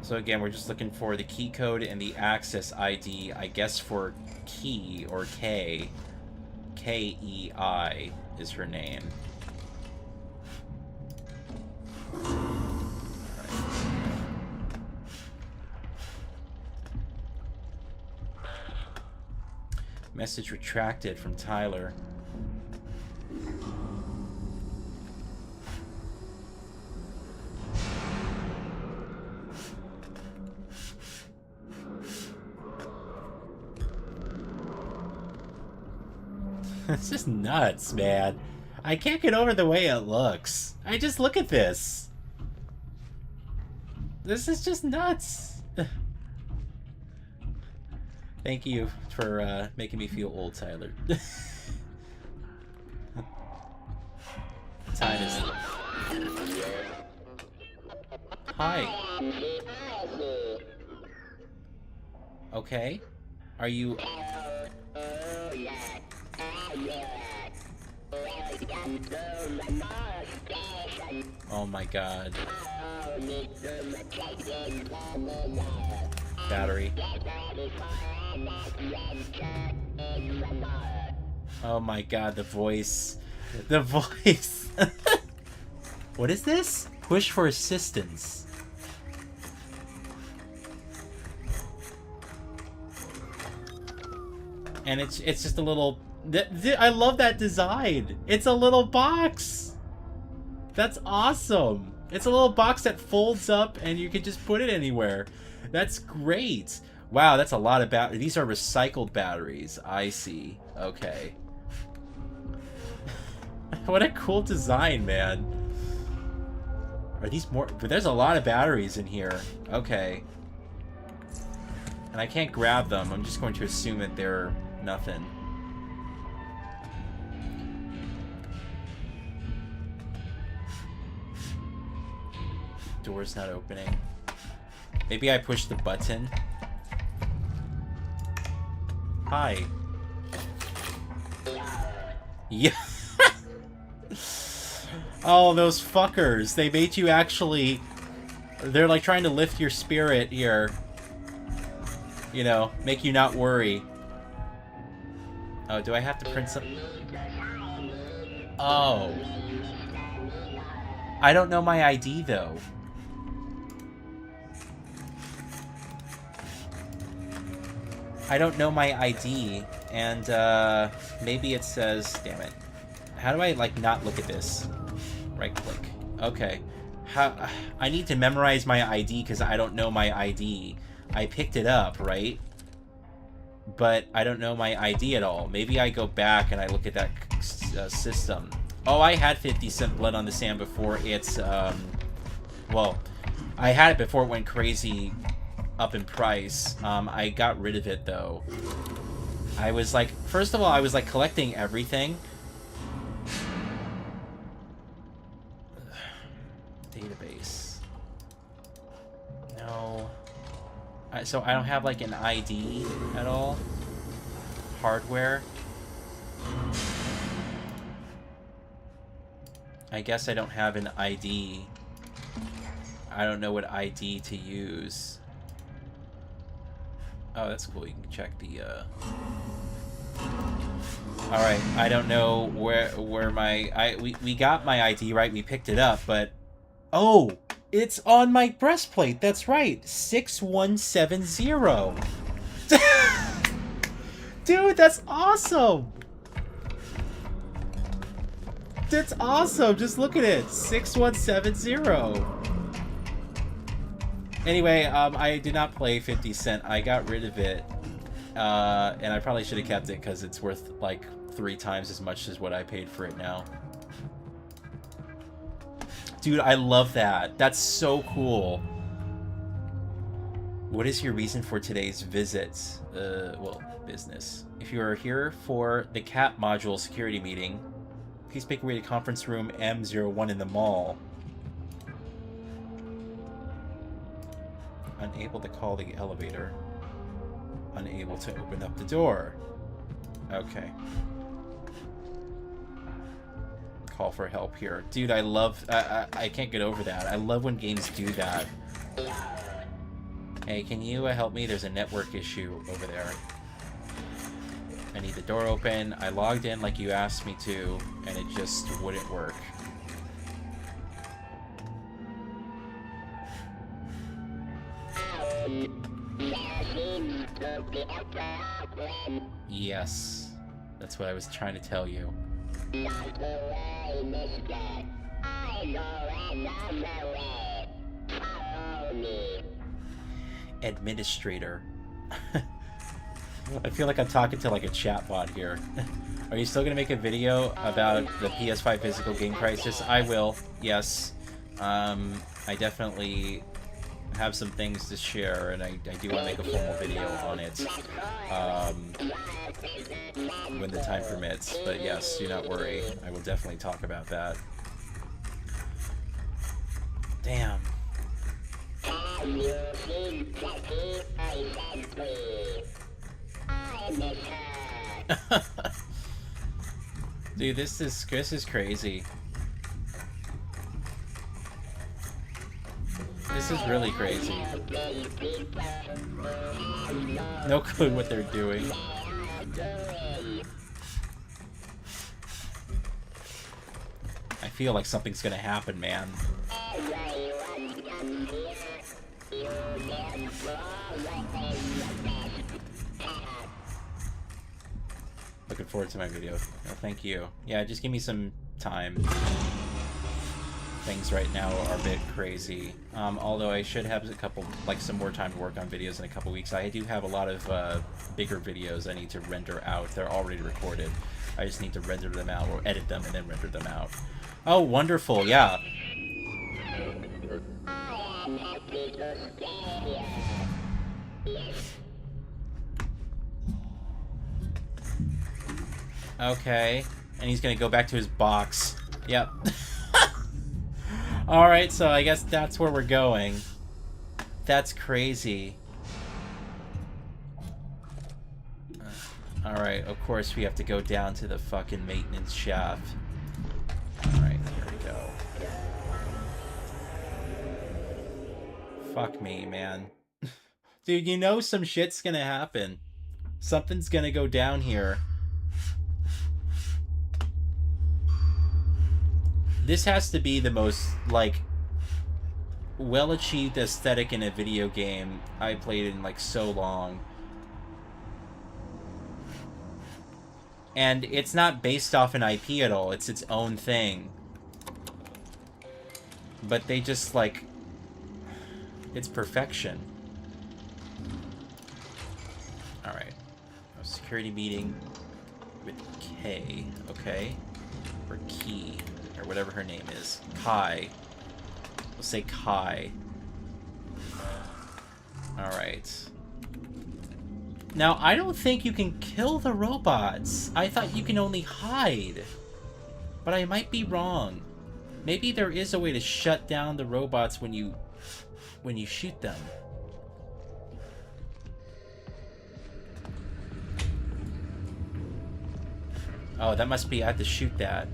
So again, we're just looking for the key code and the access ID, I guess for Key, or K. K-E-I is her name. Right. Message retracted from Tyler. It's just nuts, man. I can't get over the way it looks. Just look at this. This is just nuts. Thank you for making me feel old, Tyler. Time is... Hi. Okay. Are you... Oh my god. Battery. Oh my god, the voice. The voice. What is this? Push for assistance. And it's just a little... I love that design. It's a little box. That's awesome. It's a little box that folds up and you can just put it anywhere. That's great. Wow, that's a lot of batteries. These are recycled batteries. I see. Okay. What a cool design, man. Are these more... But there's a lot of batteries in here. Okay. And I can't grab them. I'm just going to assume that they're nothing. Door's not opening. Maybe I pushed the button. Hi. Yeah. Oh, those fuckers. They made you actually... They're like trying to lift your spirit here. You know, make you not worry. Oh, do I have to print some... Oh. I don't know my ID, though. I don't know my ID, and maybe it says... Damn it. How do I, like, not look at this? Right-click. Okay. I need to memorize my ID because I don't know my ID. I picked it up, right? But I don't know my ID at all. Maybe I go back and I look at that system. Oh, I had 50 cent blood on the sand before it's, well, I had it before it went crazy up in price. I got rid of it, though. I was like, first of all, I was like collecting everything. Database. No. So I don't have like an ID at all. Hardware. I guess I don't have an ID. I don't know what ID to use. Oh, that's cool. You can check the Alright, I don't know where my we got my ID, right? We picked it up, but oh, it's on my breastplate. That's right. 6170. Dude, that's awesome. That's awesome. Just look at it. 6170. Anyway, I did not play 50 Cent. I got rid of it. And I probably should have kept it because it's worth like 3 times as much as what I paid for it now. Dude, I love that. That's so cool. What is your reason for today's visit? Well, business. If you are here for the CAP module security meeting, please make your way to conference room M01 in the mall. Unable to call the elevator. Unable to open up the door. Okay. Call for help here. Dude, I love... I can't get over that. I love when games do that. Hey, can you help me? There's a network issue over there. I need the door open. I logged in like you asked me to, and it just wouldn't work. Yes. That's what I was trying to tell you. Administrator. I feel like I'm talking to like a chatbot here. Are you still gonna make a video about the PS5 physical game crisis? I will, yes. I definitely have some things to share, and I do want to make a formal video on it when the time permits. But yes, do not worry. I will definitely talk about that. Damn. Dude, this is crazy. This is really crazy. No clue what they're doing. I feel like something's gonna happen, man. Looking forward to my video. Oh, thank you. Yeah, just give me some time. Things right now are a bit crazy. Although I should have some more time to work on videos in a couple weeks. I do have a lot of bigger videos I need to render out. They're already recorded. I just need to render them out, or edit them and then render them out. Oh, wonderful, yeah. Okay, and he's gonna go back to his box. Yep. Alright, so I guess that's where we're going. That's crazy. Alright, of course we have to go down to the fucking maintenance shaft. Alright, here we go. Fuck me, man. Dude, you know some shit's gonna happen. Something's gonna go down here. This has to be the most, like, well-achieved aesthetic in a video game I played in, like, so long. And it's not based off an IP at all. It's its own thing. But they just, like... It's perfection. Alright. A security meeting with K. Okay. Or Key. Or whatever her name is. Kai. We'll say Kai. Alright. Now, I don't think you can kill the robots. I thought you can only hide. But I might be wrong. Maybe there is a way to shut down the robots when you shoot them. Oh, that must be... I have to shoot that.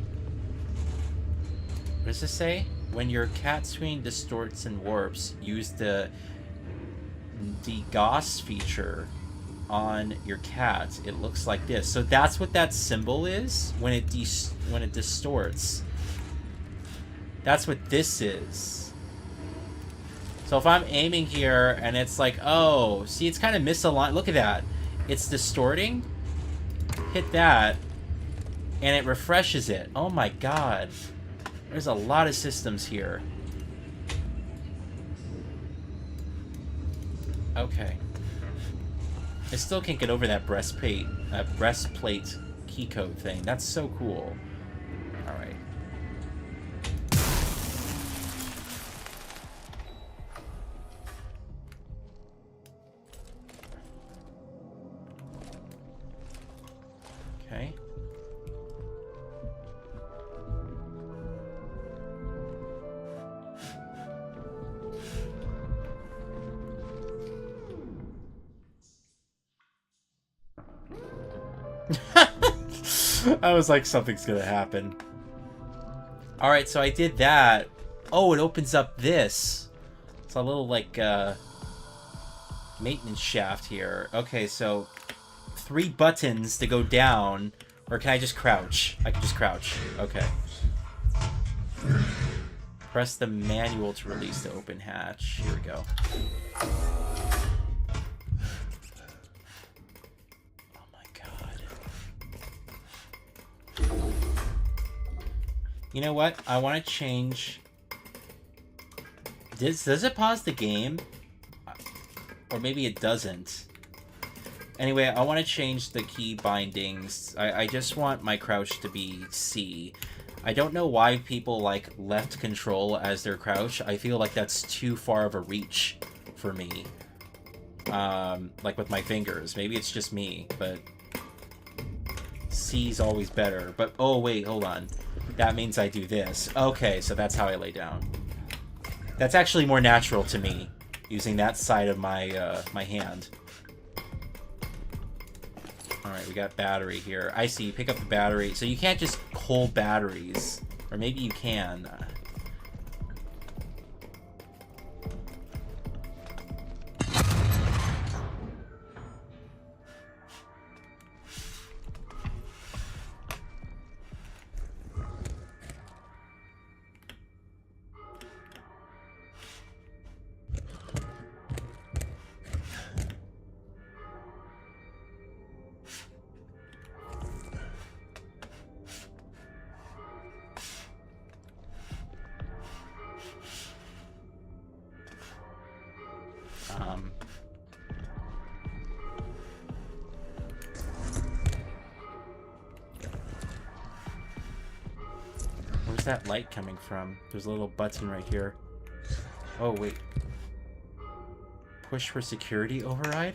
What does this say? When your cat screen distorts and warps, use the degauss feature on your cat. It looks like this. So that's what that symbol is when it distorts. That's what this is. So if I'm aiming here and it's like, oh, see, it's kind of misaligned. Look at that. It's distorting. Hit that and it refreshes it. Oh my god. There's a lot of systems here. Okay. I still can't get over that breastplate key code thing. That's so cool. Alright. Okay. I was like, something's gonna happen. Alright, so I did that. Oh, it opens up this. It's a little, like, maintenance shaft here. Okay, so 3 buttons to go down. Or can I just crouch? I can just crouch. Okay. Press the manual to release the open hatch. Here we go. You know what? I want to change... Does it pause the game? Or maybe it doesn't. Anyway, I want to change the key bindings. I just want my crouch to be C. I don't know why people like left control as their crouch. I feel like that's too far of a reach for me. Like with my fingers. Maybe it's just me, but C's always better. But oh wait, hold on. That means I do this. Okay, so that's how I lay down. That's actually more natural to me, using that side of my my hand. Alright, we got battery here. I see, pick up the battery. So you can't just hold batteries. Or maybe you can. Where's that light coming from? There's a little button right here. Oh, wait. Push for security override?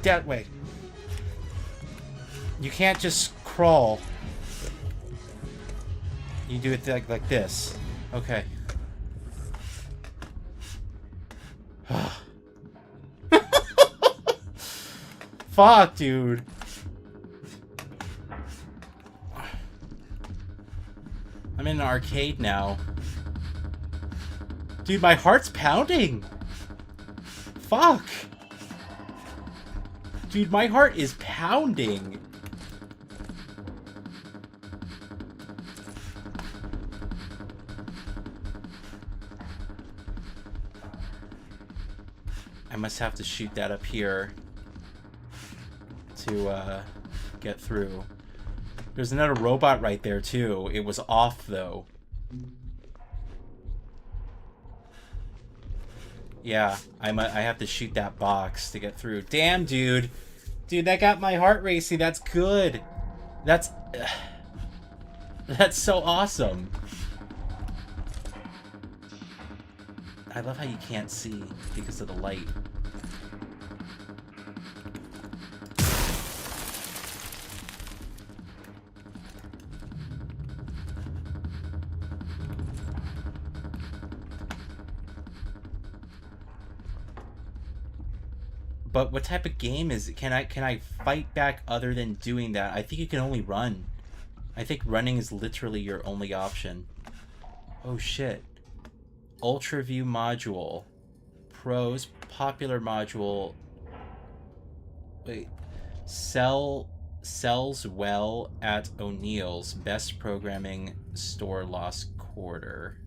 That way. You can't just crawl. You do it like this. Okay. Fuck, dude. I'm in an arcade now. Dude, my heart's pounding. Fuck. Dude, my heart is pounding. I must have to shoot that up here to get through. There's another robot right there too. It was off though. Yeah, I have to shoot that box to get through. Damn, dude. Dude, that got my heart racing. That's good. That's so awesome. I love how you can't see because of the light. But what type of game is it? Can I fight back other than doing that? I think you can only run. I think running is literally your only option. Oh shit. Ultra View module. Pros, popular module. Wait. Sells well at O'Neill's. Best programming store last quarter.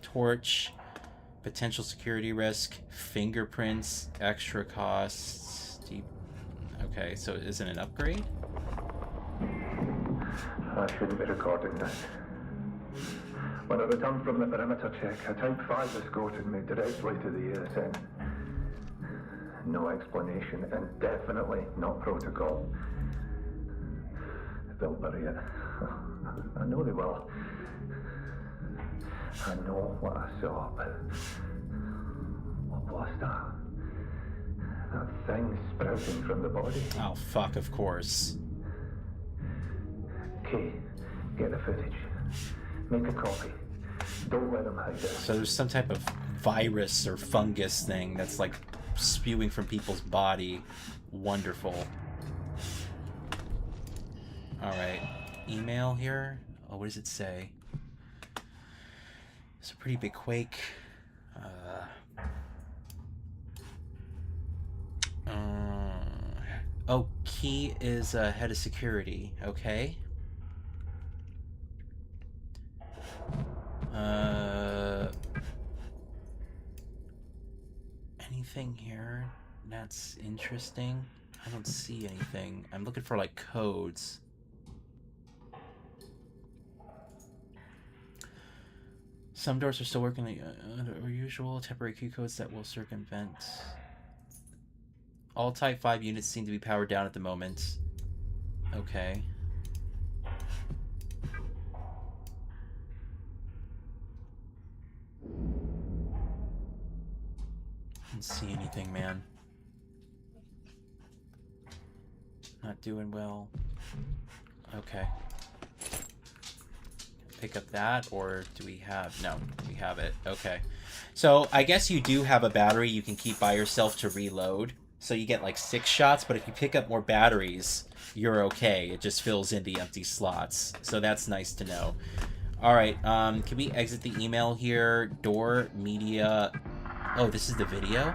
Torch. Potential security risk, fingerprints, extra costs, deep... Okay, so is it an upgrade? I shouldn't be recording this. When I returned from the perimeter check, a Type 5 escorted me directly to the ASN. No explanation, and definitely not protocol. They'll bury it. I know they will. I know what I saw, but what was that? That thing sprouting from the body? Oh, fuck, of course. Okay, get the footage. Make a copy. Don't let him hide us. So there's some type of virus or fungus thing that's like spewing from people's body. Wonderful. Alright. Email here. Oh, what does it say? It's a pretty big quake. Oh, Key is head of security. Okay. Anything here that's interesting? I don't see anything. I'm looking for like codes. Some doors are still working under usual temporary key codes that will circumvent. All Type 5 units seem to be powered down at the moment. Okay. Don't see anything, man. Not doing well. Okay. Pick up that, or do we have... No, we have it. Okay. So, I guess you do have a battery you can keep by yourself to reload. So you get like 6 shots, but if you pick up more batteries, you're okay. It just fills in the empty slots. So that's nice to know. Alright, can we exit the email here? Door, media... Oh, this is the video?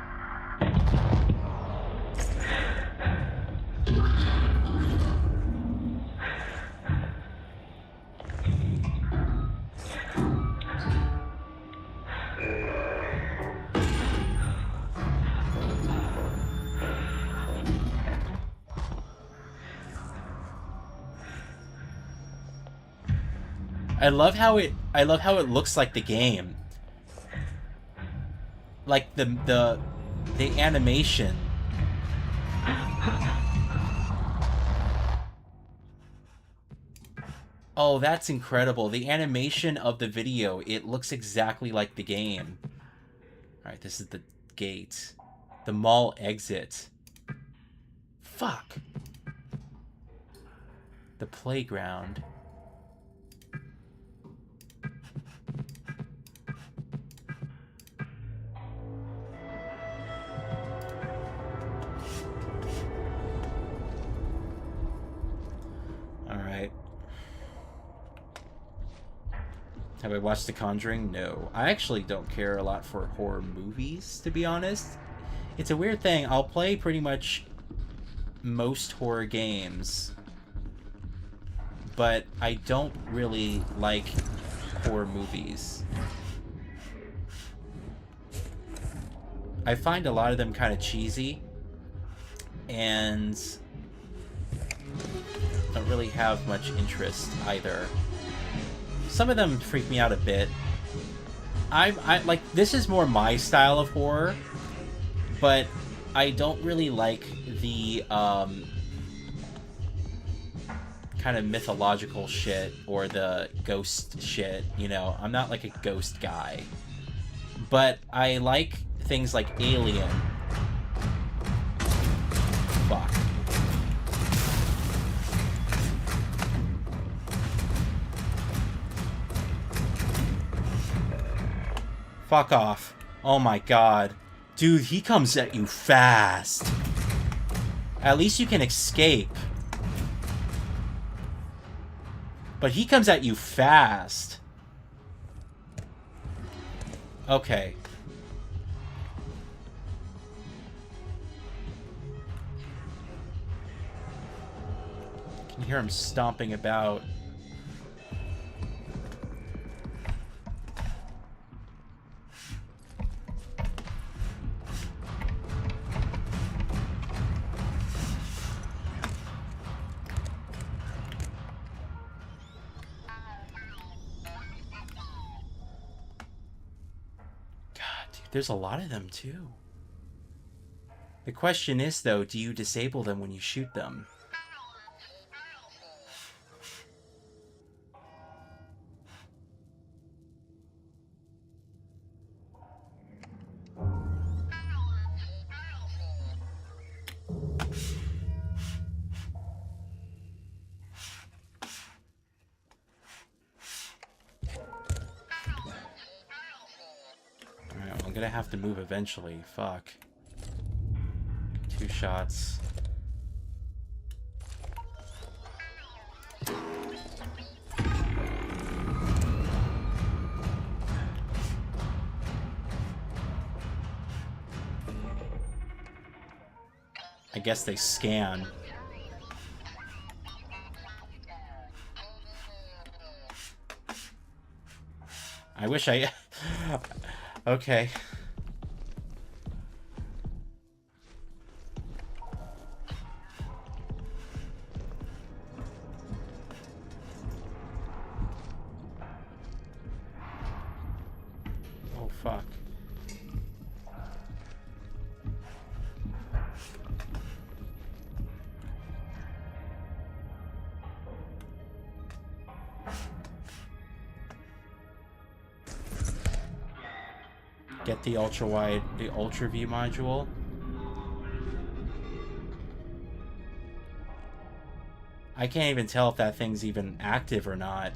I love how it looks like the game. Like the animation. Oh, that's incredible. The animation of the video, it looks exactly like the game. Alright, this is the gate. The mall exit. Fuck. The playground. Alright. Have I watched The Conjuring? No. I actually don't care a lot for horror movies, to be honest. It's a weird thing. I'll play pretty much most horror games, but I don't really like horror movies. I find a lot of them kind of cheesy, and don't really have much interest either. Some of them freak me out a bit. I like, this is more my style of horror, but I don't really like the kind of mythological shit or the ghost shit, you know. I'm not like a ghost guy, but I like things like Alien. Fuck. Fuck off. Oh my god. Dude, he comes at you fast. At least you can escape. But he comes at you fast. Okay. You can hear him stomping about. There's a lot of them, too. The question is, though, do you disable them when you shoot them? gonna have to move eventually. Fuck. 2 shots. I guess they scan. I wish I... Okay. Oh, fuck. Get the ultra-wide, the ultra-view module. I can't even tell if that thing's even active or not.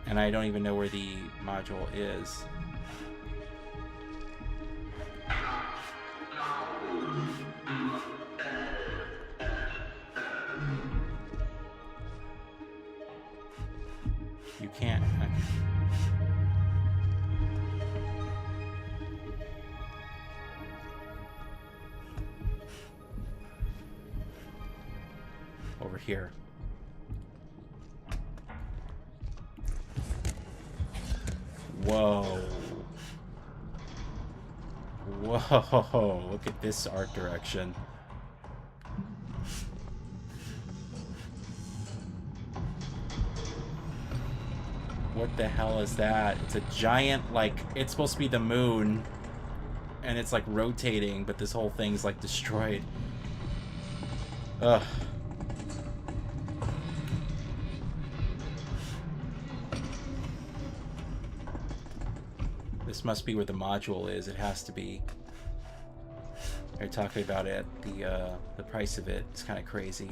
And I don't even know where the module is. You can't. Over here. Whoa. Whoa, look at this art direction. What the hell is that? It's a giant, like, it's supposed to be the moon, and it's like rotating, but this whole thing's like destroyed. Ugh. This must be where the module is. It has to be. They're talking about it. The price of it is kind of crazy.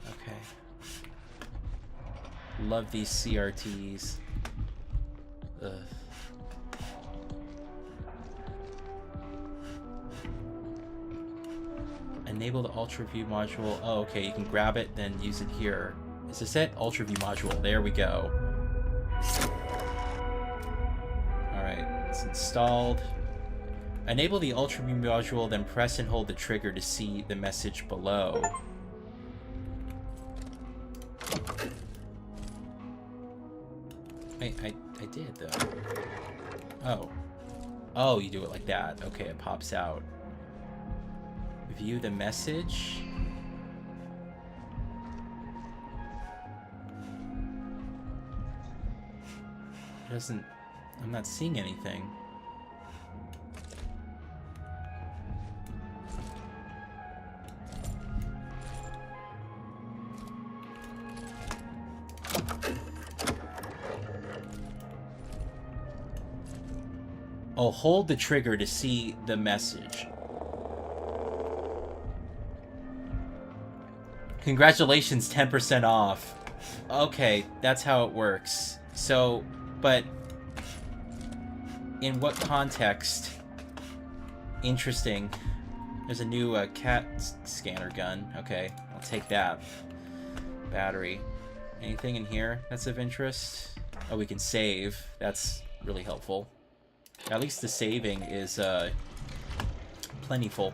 Okay. Love these CRTs. Ugh. Enable the Ultra View module. Oh, okay. You can grab it, then use it here. Is this it? Ultra View module. There we go. It's installed. Enable the Ultra View module, then press and hold the trigger to see the message below. I did though. Oh. Oh, you do it like that. Okay, it pops out. View the message. It doesn't... I'm not seeing anything. Oh, hold the trigger to see the message. Congratulations, 10% off. Okay, that's how it works. So, but... in what context? Interesting. There's a new cat scanner gun. Okay, I'll take that. Battery. Anything in here that's of interest? Oh, we can save. That's really helpful. At least the saving is plentiful.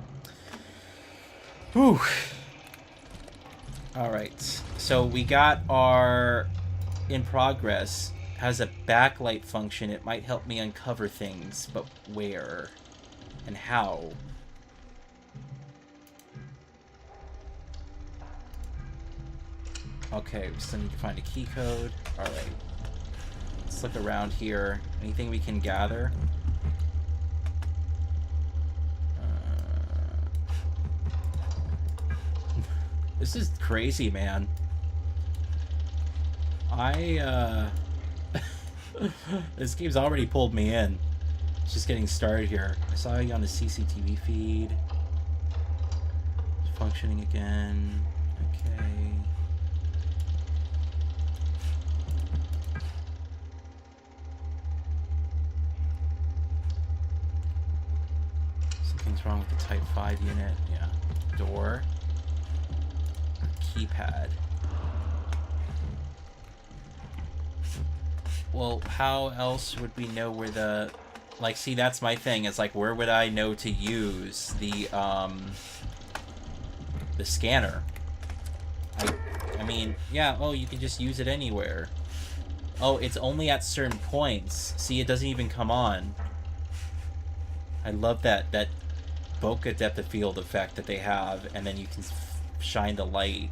Whew. Alright, so we got our in progress. Has a backlight function. It might help me uncover things, but where and how? Okay, we still need to find a key code. Alright. Let's look around here. Anything we can gather? This is crazy, man. This game's already pulled me in. It's just getting started here. I saw you on the CCTV feed. It's functioning again. Okay. Nothing's wrong with the Type 5 unit. Yeah. Door. Keypad. Well, how else would we know where the... Like, see, that's my thing. It's like, where would I know to use the scanner? I mean, yeah, oh, you can just use it anywhere. Oh, it's only at certain points. See, it doesn't even come on. I love that bokeh depth of field effect that they have, and then you can shine the light.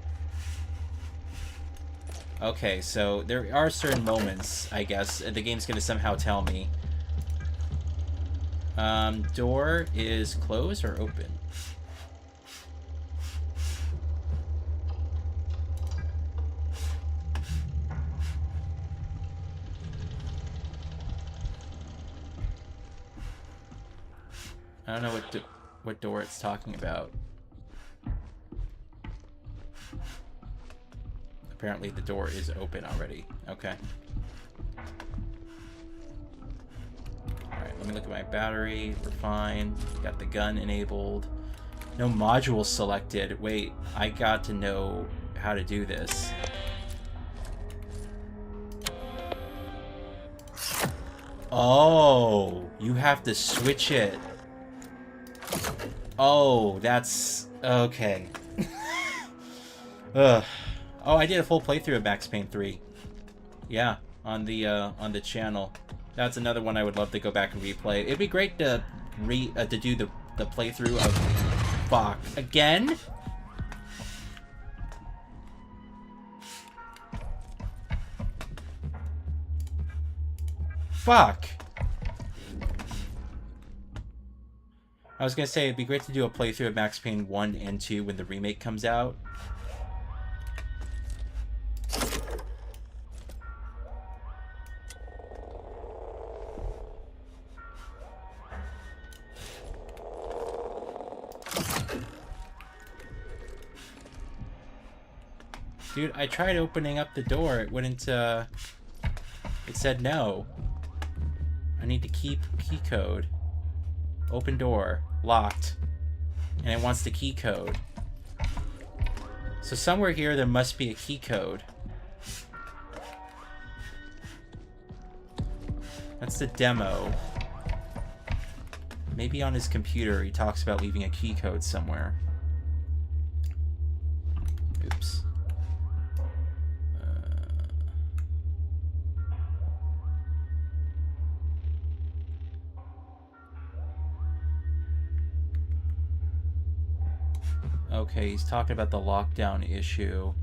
Okay, so there are certain moments, I guess. The game's gonna somehow tell me. Door is closed or open? I don't know what door it's talking about. Apparently the door is open already. Okay. Alright, let me look at my battery. We're fine. Got the gun enabled. No modules selected. Wait, I got to know how to do this. Oh, you have to switch it. Oh, that's... okay. Ugh. Oh, I did a full playthrough of Max Payne 3. Yeah, on the channel. That's another one I would love to go back and replay. It'd be great to do the playthrough of... Fuck. Again? Fuck. I was gonna say, it'd be great to do a playthrough of Max Payne 1 and 2 when the remake comes out. Dude, I tried opening up the door. It wouldn't, it said no. I need to keep key code. Open door. Locked. And it wants the key code. So somewhere here there must be a key code. That's the demo. Maybe on his computer he talks about leaving a key code somewhere. Oops. Okay, he's talking about the lockdown issue.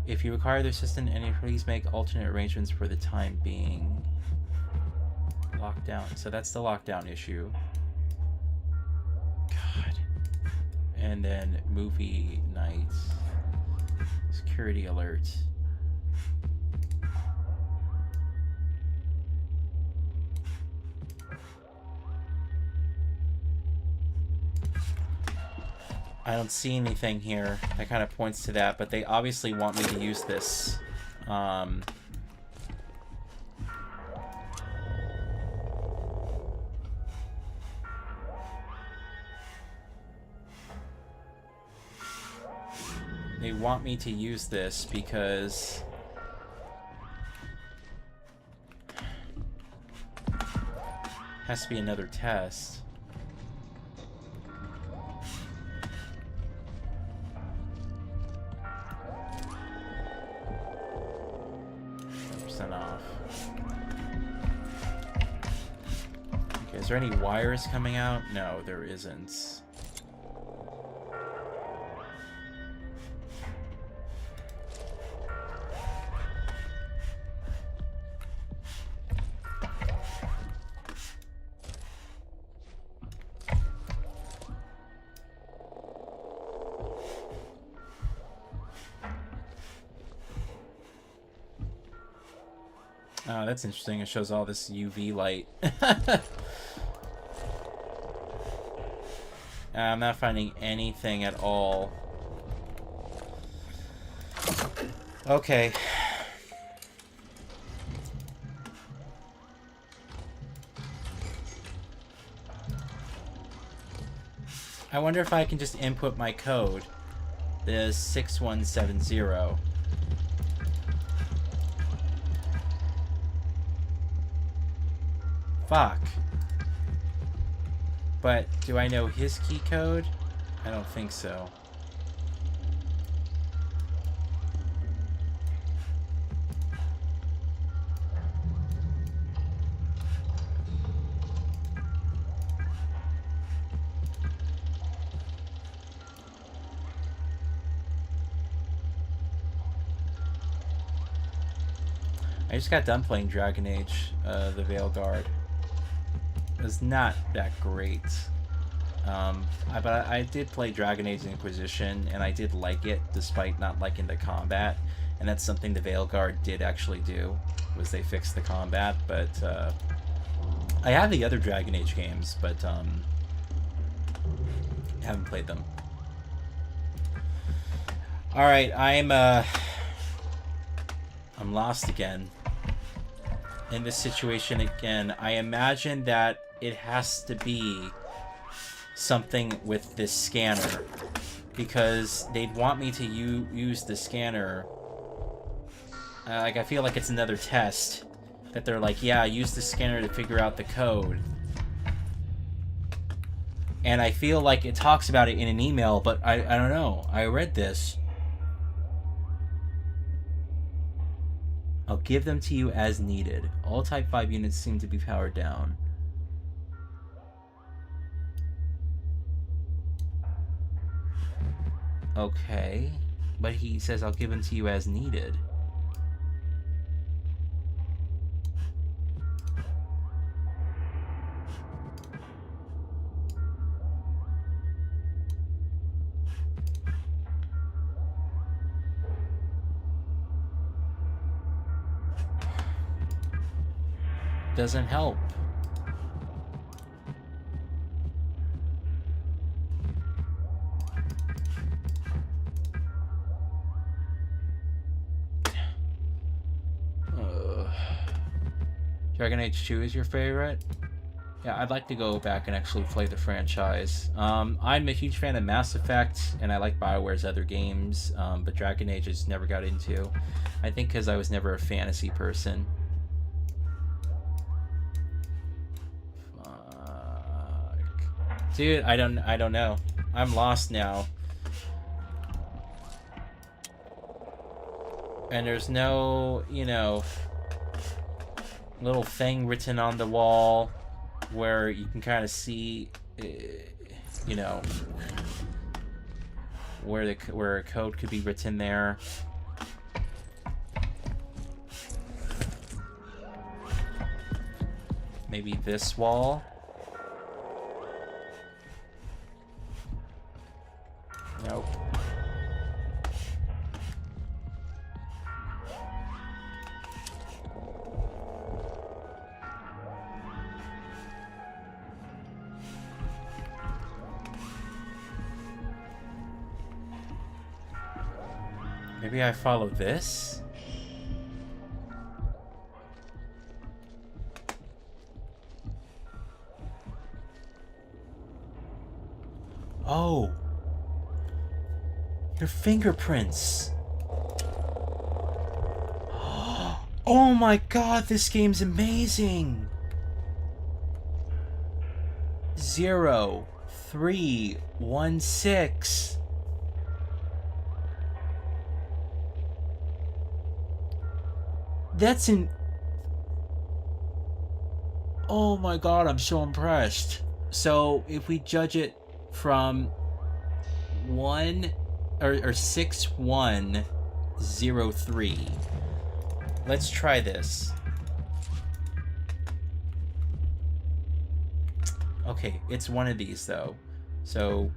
If you require the assistant, please make alternate arrangements for the time being. Lockdown. So that's the lockdown issue. God. And then movie night. Security alert. I don't see anything here that kind of points to that, but they obviously want me to use this. They want me to use this because... has to be another test. Off. Okay, is there any wires coming out? No, there isn't. Oh, that's interesting. It shows all this UV light. I'm not finding anything at all. Okay. I wonder if I can just input my code. The 6170. Fuck. But do I know his key code? I don't think so. I just got done playing Dragon Age, the Veilguard. It was not that great. But I did play Dragon Age Inquisition, and I did like it, despite not liking the combat. And that's something the Veilguard did actually do, was they fixed the combat. But I have the other Dragon Age games, but haven't played them. Alright, I'm lost again. In this situation again. I imagine that it has to be something with this scanner, because they'd want me to use the scanner. Like, I feel like it's another test that they're like, yeah, use the scanner to figure out the code. And I feel like it talks about it in an email, but I don't know. I read this. I'll give them to you as needed. All Type 5 units seem to be powered down. Okay. But he says I'll give them to you as needed. Doesn't help. Dragon Age 2 is your favorite? Yeah, I'd like to go back and actually play the franchise. I'm a huge fan of Mass Effect, and I like BioWare's other games, but Dragon Age I just never got into. I think because I was never a fantasy person. Dude, I don't know. I'm lost now. And there's no, you know, little thing written on the wall where you can kind of see, you know, where a code could be written there. Maybe this wall. Nope. Maybe I follow this? Oh. Your fingerprints. Oh my god, this game's amazing. 0316. That's in... Oh my god, I'm so impressed. So if we judge it from 6103. Let's try this. Okay, it's one of these though. So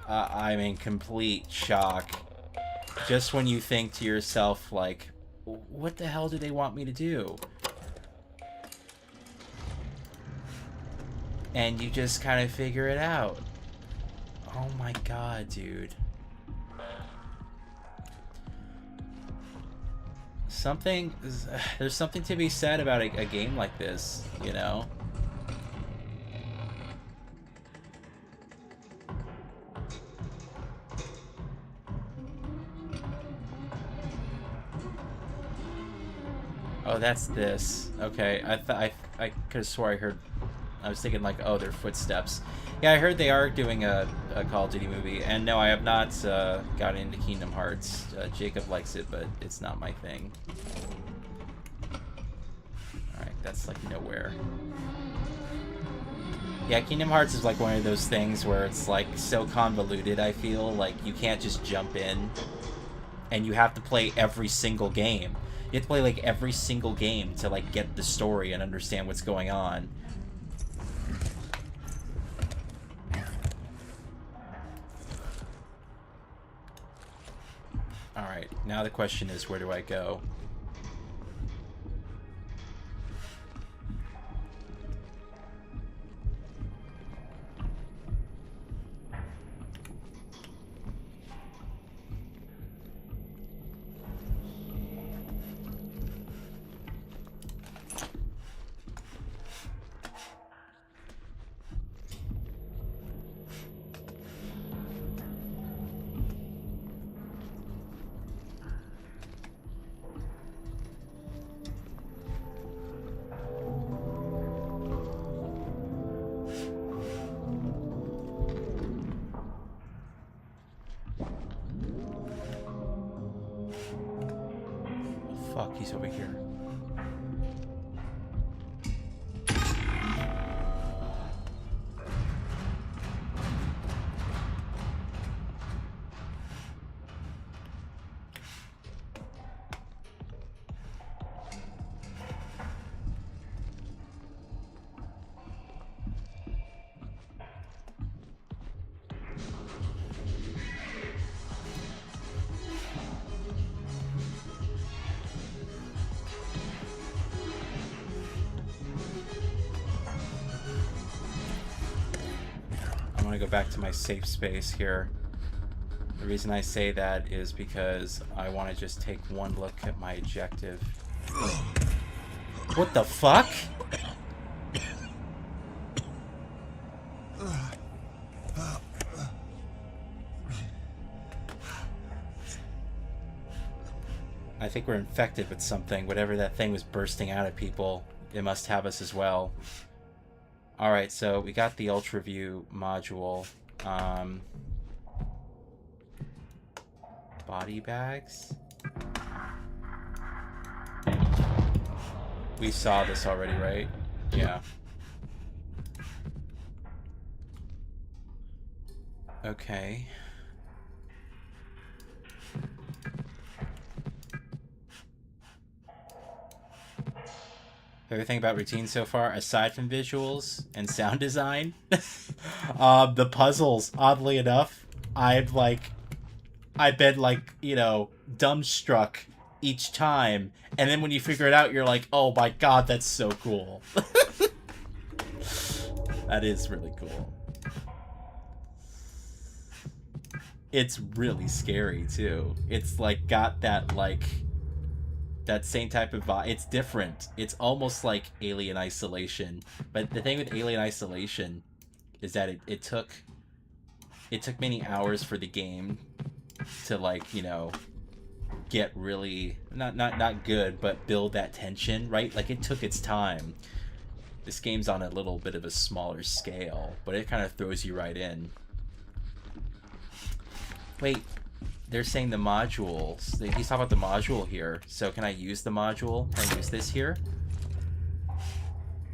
I'm in complete shock. Just when you think to yourself, like, what the hell do they want me to do? and you just kind of figure it out. Oh my god, dude. There's something to be said about a game like this, you know? Oh, that's this. Okay, I could have swore I heard... I was thinking like, oh, they're footsteps. Yeah, I heard they are doing a Call of Duty movie, and no, I have not gotten into Kingdom Hearts. Jacob likes it, but it's not my thing. Alright, that's like nowhere. Yeah, Kingdom Hearts is like one of those things where it's like so convoluted, I feel. Like, you can't just jump in, and you have to play every single game. You have to play like every single game to like get the story and understand what's going on. Alright, now the question is, where do I go? Fuck, he's over here. Go back to my safe space here. The reason I say that is because I want to just take one look at my objective. What the fuck? I think we're infected with something. Whatever that thing was bursting out at people, it must have us as well. Alright, so we got the Ultra View module. Body bags? We saw this already, right? Yeah. Okay. Everything about routine so far, aside from visuals and sound design, the puzzles, oddly enough, I've been like, you know, dumbstruck each time, and then when you figure it out, you're like, oh my god, that's so cool. That is really cool. It's really scary too. It's like got that like that same type of vibe. It's different. It's almost like Alien Isolation. But the thing with Alien Isolation is that it took many hours for the game to, like, you know, get really not good, but build that tension, right? Like, it took its time. This game's on a little bit of a smaller scale, but it kind of throws you right in. Wait, they're saying the modules. He's talking about the module here. So can I use the module? Can I use this here?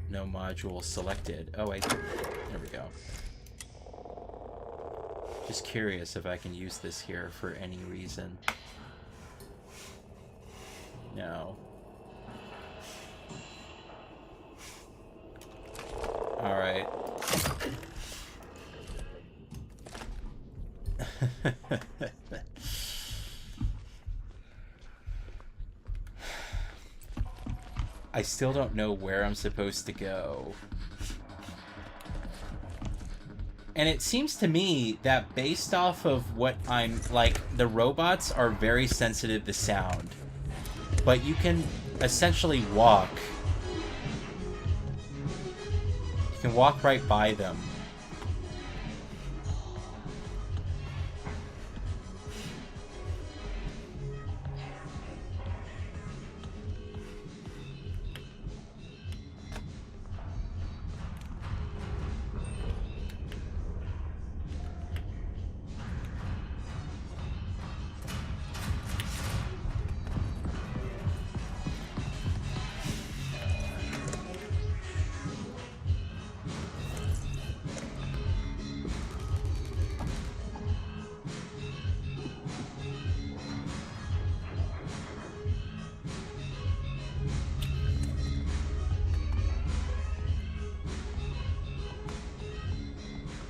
No module selected. Oh, wait. There we go. Just curious if I can use this here for any reason. No. Alright. I still don't know where I'm supposed to go. And it seems to me that based off of what I'm... Like, the robots are very sensitive to sound. But you can essentially walk. You can walk right by them.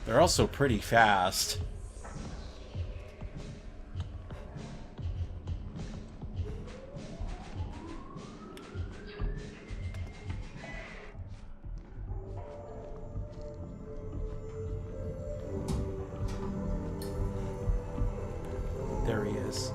They're also pretty fast. There he is.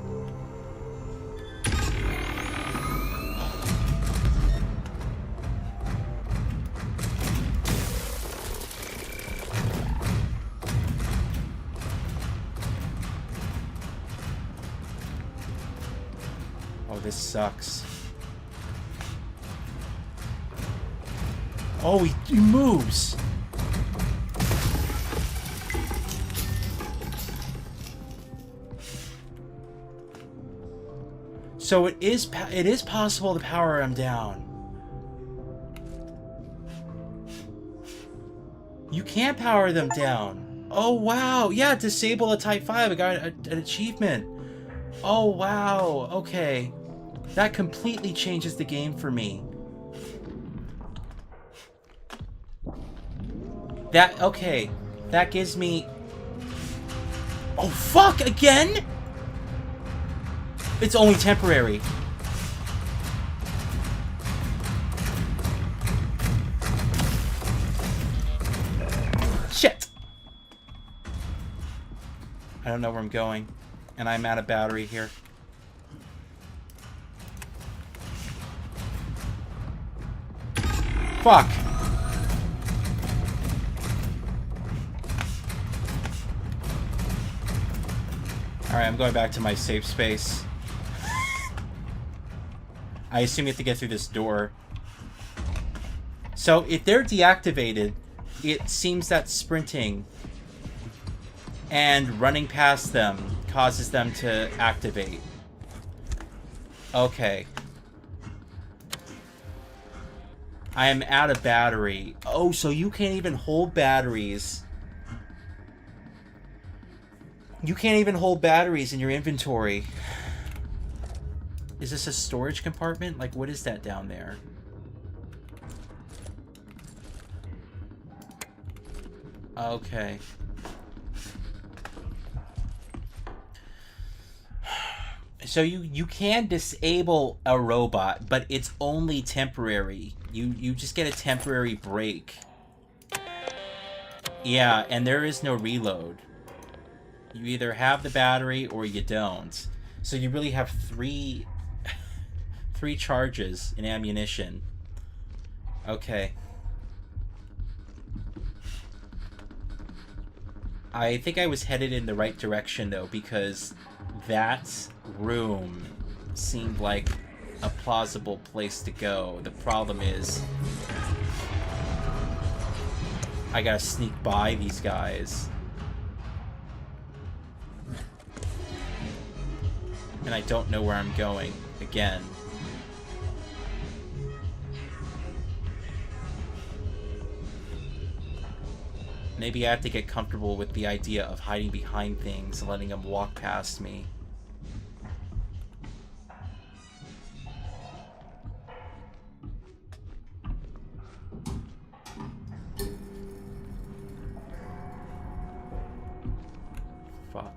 Oh, this sucks. Oh, he moves! So it is possible to power him down. You can power them down. Oh, wow. Yeah, disable a Type 5. I got an achievement. Oh, wow. Okay. That completely changes the game for me. Okay. That gives me... Oh, fuck! Again?! It's only temporary. Shit! I don't know where I'm going. And I'm out of battery here. Fuck! Alright, I'm going back to my safe space. I assume you have to get through this door. So, if they're deactivated, it seems that sprinting and running past them causes them to activate. Okay. I am out of battery. Oh, so you can't even hold batteries. You can't even hold batteries in your inventory. Is this a storage compartment? Like, what is that down there? Okay. So you can disable a robot, but it's only temporary. You just get a temporary break. Yeah, and there is no reload. You either have the battery or you don't. So you really have three charges in ammunition. Okay. I think I was headed in the right direction, though, because that room seemed like a plausible place to go. The problem is I gotta sneak by these guys. And I don't know where I'm going again. Maybe I have to get comfortable with the idea of hiding behind things and letting them walk past me. Fuck.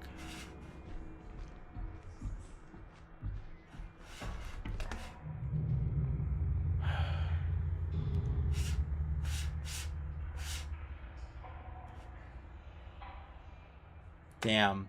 Damn.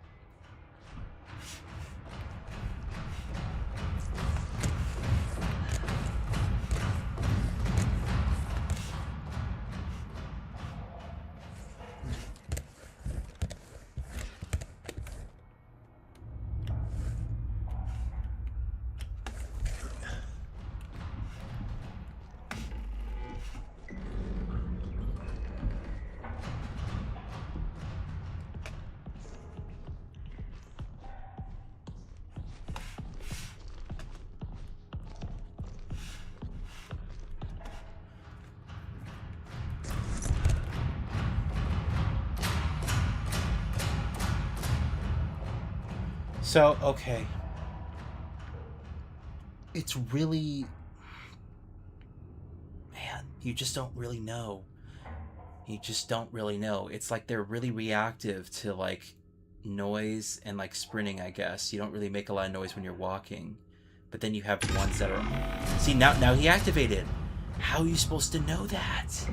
So, okay. It's really... Man, you just don't really know. You just don't really know. It's like they're really reactive to, like, noise and, like, sprinting, I guess. You don't really make a lot of noise when you're walking. But then you have ones that are... See, now he activated. How are you supposed to know that?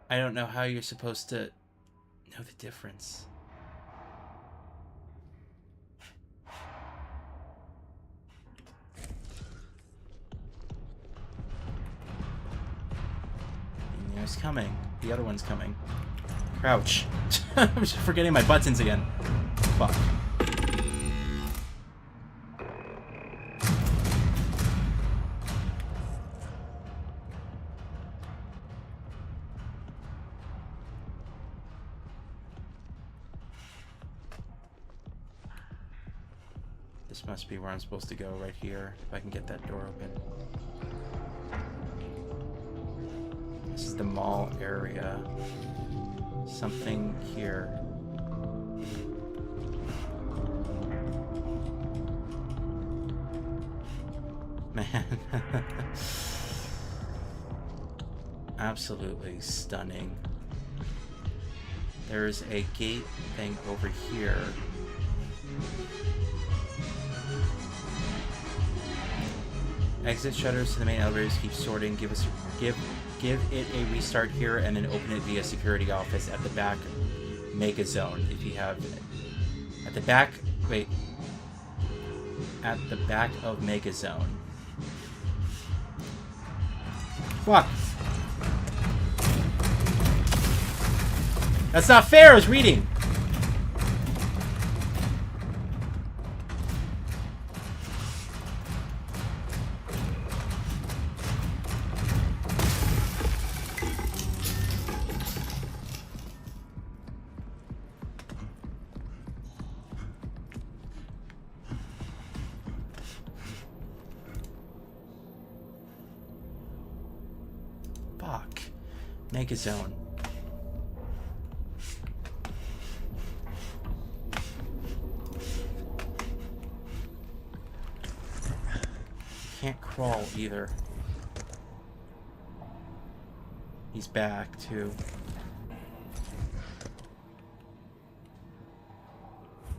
I don't know how you're supposed to know the difference. It's coming. The other one's coming. Crouch. I'm just forgetting my buttons again. Fuck. This must be where I'm supposed to go, right here, if I can get that door open. This is the mall area. Something here. Man. Absolutely stunning. There's a gate thing over here. Exit shutters to the main elevators. Keep sorting. Give it a restart here, and then open it via security office at the back Mega Zone. If you have at the back, wait, at the back of Mega Zone. Fuck. That's not fair. I was reading. Fuck. Mega Zone. Can't crawl either. He's back too.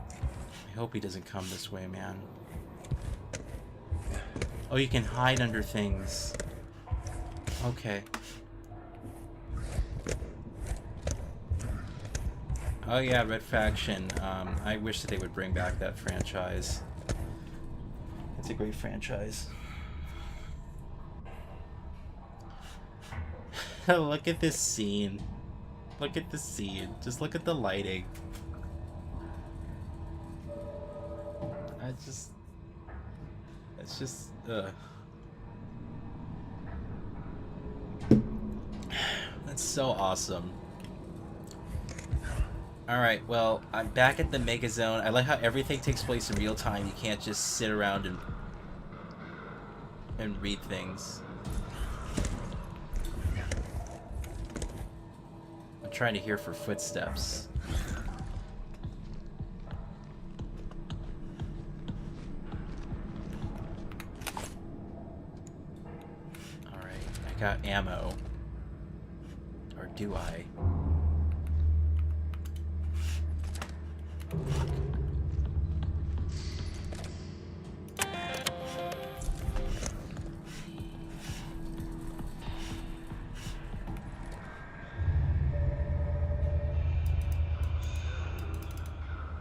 I hope he doesn't come this way, man. Oh, you can hide under things. Okay. Oh yeah, Red Faction. I wish that they would bring back that franchise. It's a great franchise. Look at this scene. Look at the scene. Just look at the lighting. It's just, That's so awesome. Alright, well, I'm back at the Mega Zone. I like how everything takes place in real time. You can't just sit around and read things. I'm trying to hear for footsteps. Alright, I got ammo. do I?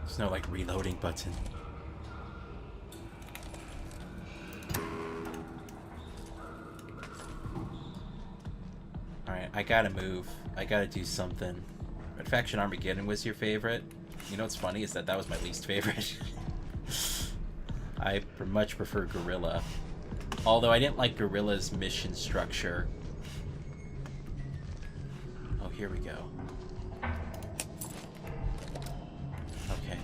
There's no, like, reloading button. Alright, I gotta move. I gotta do something. Red Faction Armageddon was your favorite? You know what's funny is that was my least favorite. I much prefer Guerrilla. Although I didn't like Guerrilla's mission structure. Oh, here we go. Okay.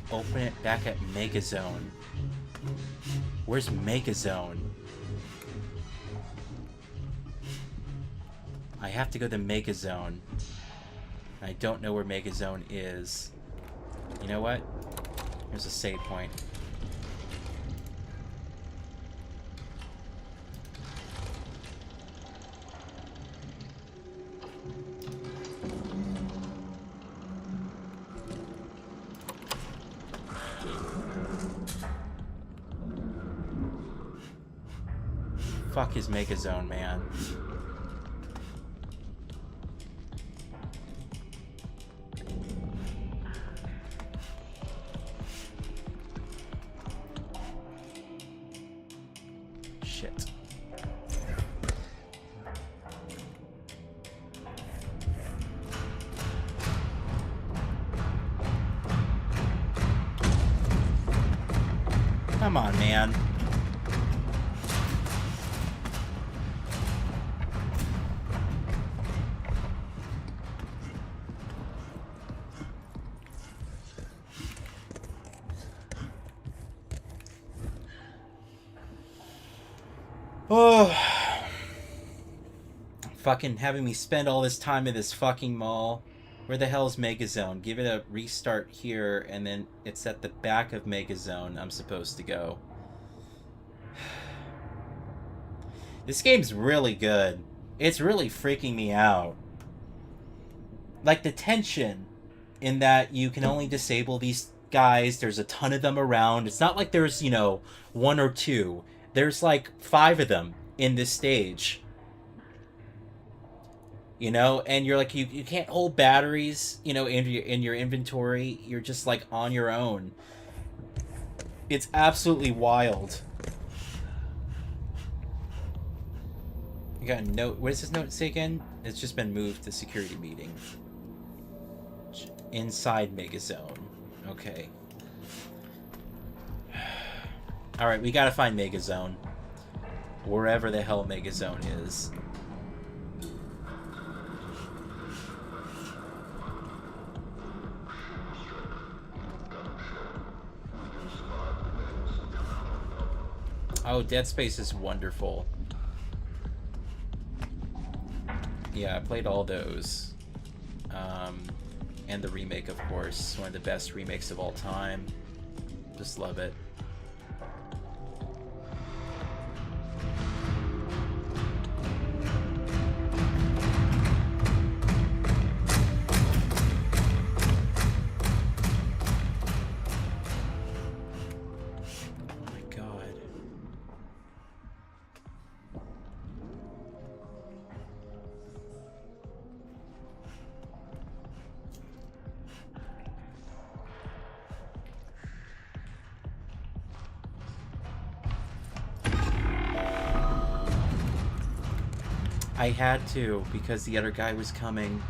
Open it back at Megazone. Where's Megazone? I have to go to Megazone. I don't know where Megazone is. You know what? Here's a save point. Fuck his Megazone, man. Shit. Come on, man. Oh, fucking having me spend all this time in this fucking mall. Where the hell is Megazone? Give it a restart here, and then it's at the back of Megazone I'm supposed to go. This game's really good. It's really freaking me out. Like, the tension in that you can only disable these guys. There's a ton of them around. It's not like there's, you know, one or two. There's like 5 of them in this stage. You know, and you're like, you can't hold batteries, you know, in your inventory. You're just like on your own. It's absolutely wild. You got a note. What does this note say again? It's just been moved to security meeting. Inside Megazone. Okay. Alright, we gotta find Megazone. Wherever the hell Megazone is. Oh, Dead Space is wonderful. Yeah, I played all those. And the remake, of course. One of the best remakes of all time. Just love it. I had to, because the other guy was coming.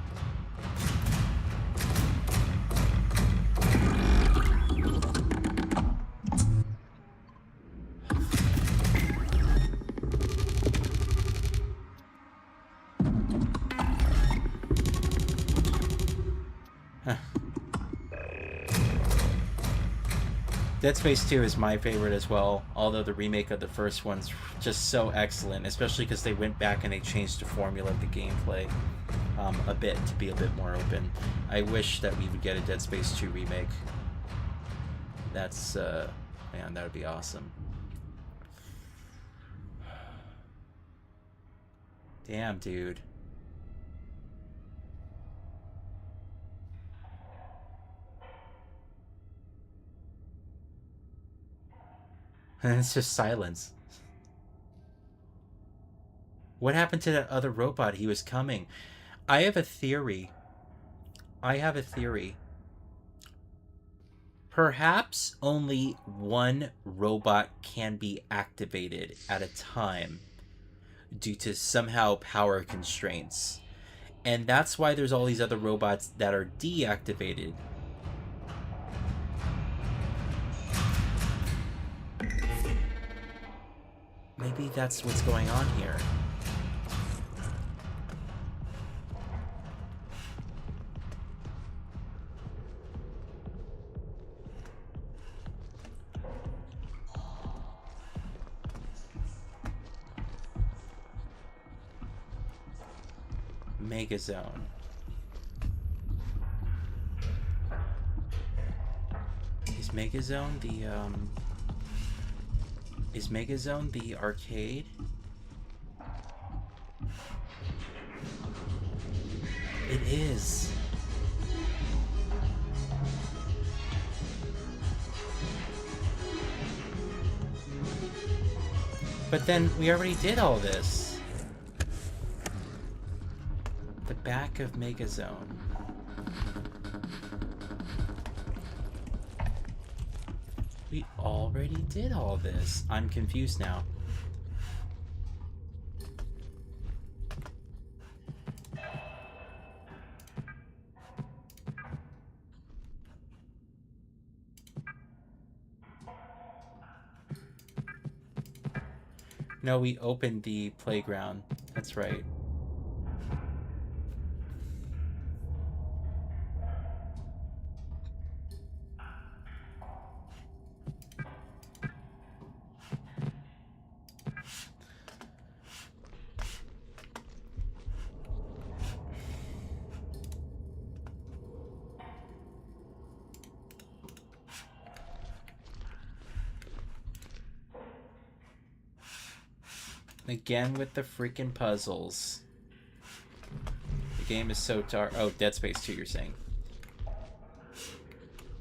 Dead Space 2 is my favorite as well, although the remake of the first one's just so excellent, especially because they went back and they changed the formula of the gameplay a bit to be a bit more open. I wish that we would get a Dead Space 2 remake. That's, man, that would be awesome. Damn, dude. And it's just silence. What happened to that other robot? He was coming. I have a theory. Perhaps only one robot can be activated at a time due to somehow power constraints. And that's why there's all these other robots that are deactivated. Maybe that's what's going on here. Megazone. Is Megazone the arcade? It is. But then we already did all this. The back of Megazone. We already did all this. I'm confused now. No, we opened the playground. That's right. Again with the freaking puzzles. The game is so dark. Oh, Dead Space 2, you're saying.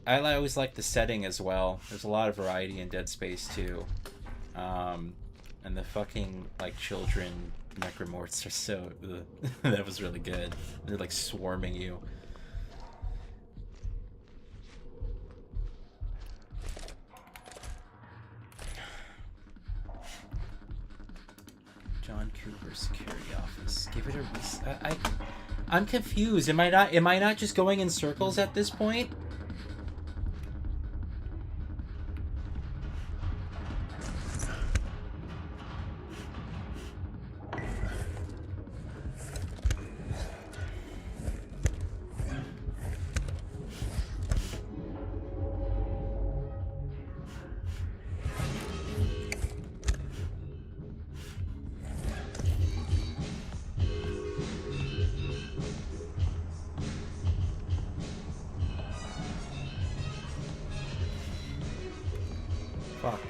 I always like the setting as well. There's a lot of variety in Dead Space 2. And the fucking, like, children necromorphs are so... that was really good. They're, like, swarming you. John Cooper security office. Give it a reset. I'm confused. Am I not just going in circles at this point? Fuck.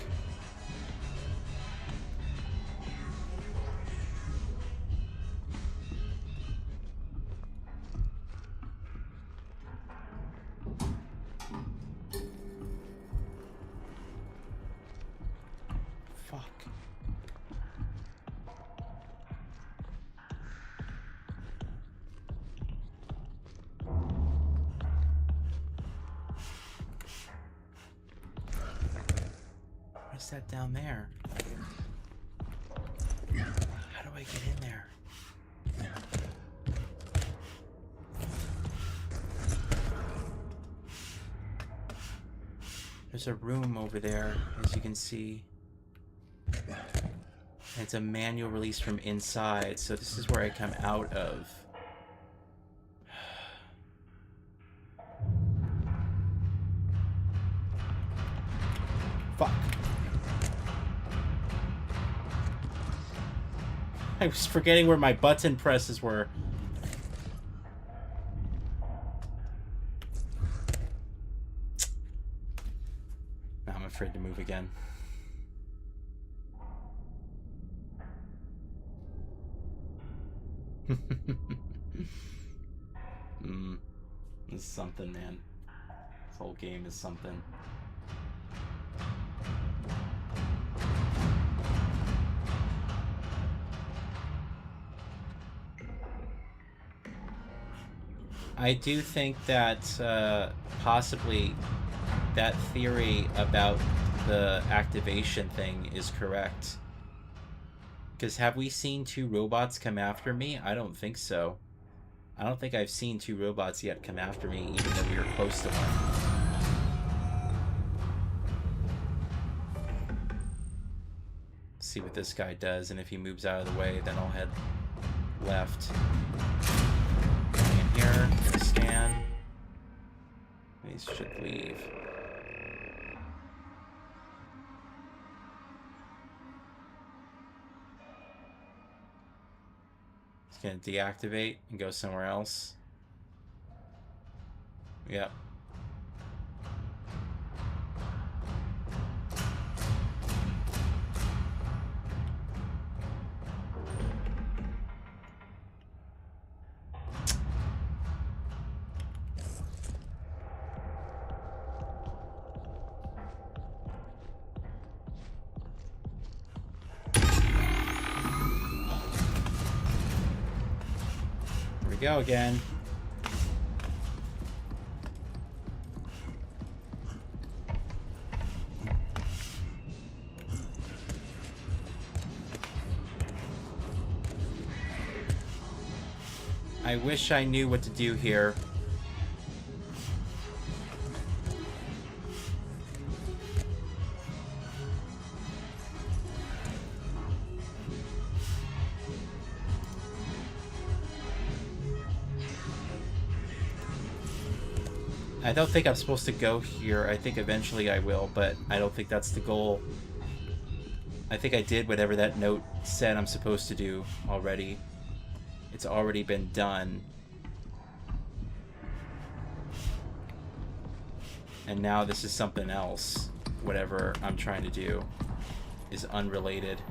Fuck. What's that down there? How do I get in there? There's a room over there, as you can see. And it's a manual release from inside, so this is where I come out of. Fuck. I was forgetting where my button presses were. Now I'm afraid to move again. This is something, man. This whole game is something. I do think that possibly that theory about the activation thing is correct. Because have we seen 2 robots come after me? I don't think so. I don't think I've seen 2 robots yet come after me, even though we were close to one. See what this guy does, and if he moves out of the way, then I'll head left. Going in here, gonna scan. These should leave. It's gonna deactivate and go somewhere else. Yep. Go again. I wish I knew what to do here. I don't think I'm supposed to go here. I think eventually I will, but I don't think that's the goal. I think I did whatever that note said I'm supposed to do already. It's already been done. And now this is something else. Whatever I'm trying to do is unrelated.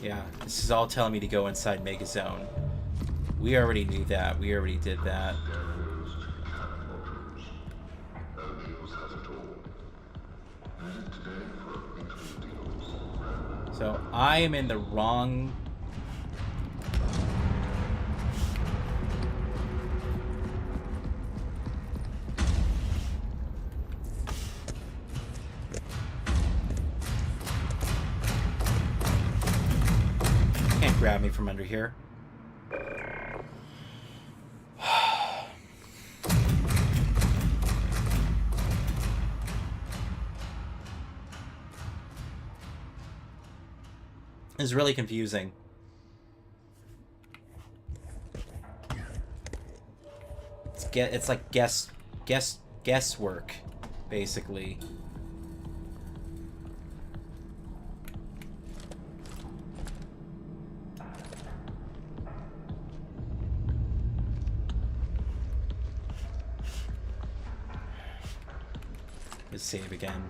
Yeah, this is all telling me to go inside Mega Zone. We already knew that. We already did that. So I am in the wrong... Can't grab me from under here. It's really confusing. It's like guesswork, basically. Let's save again.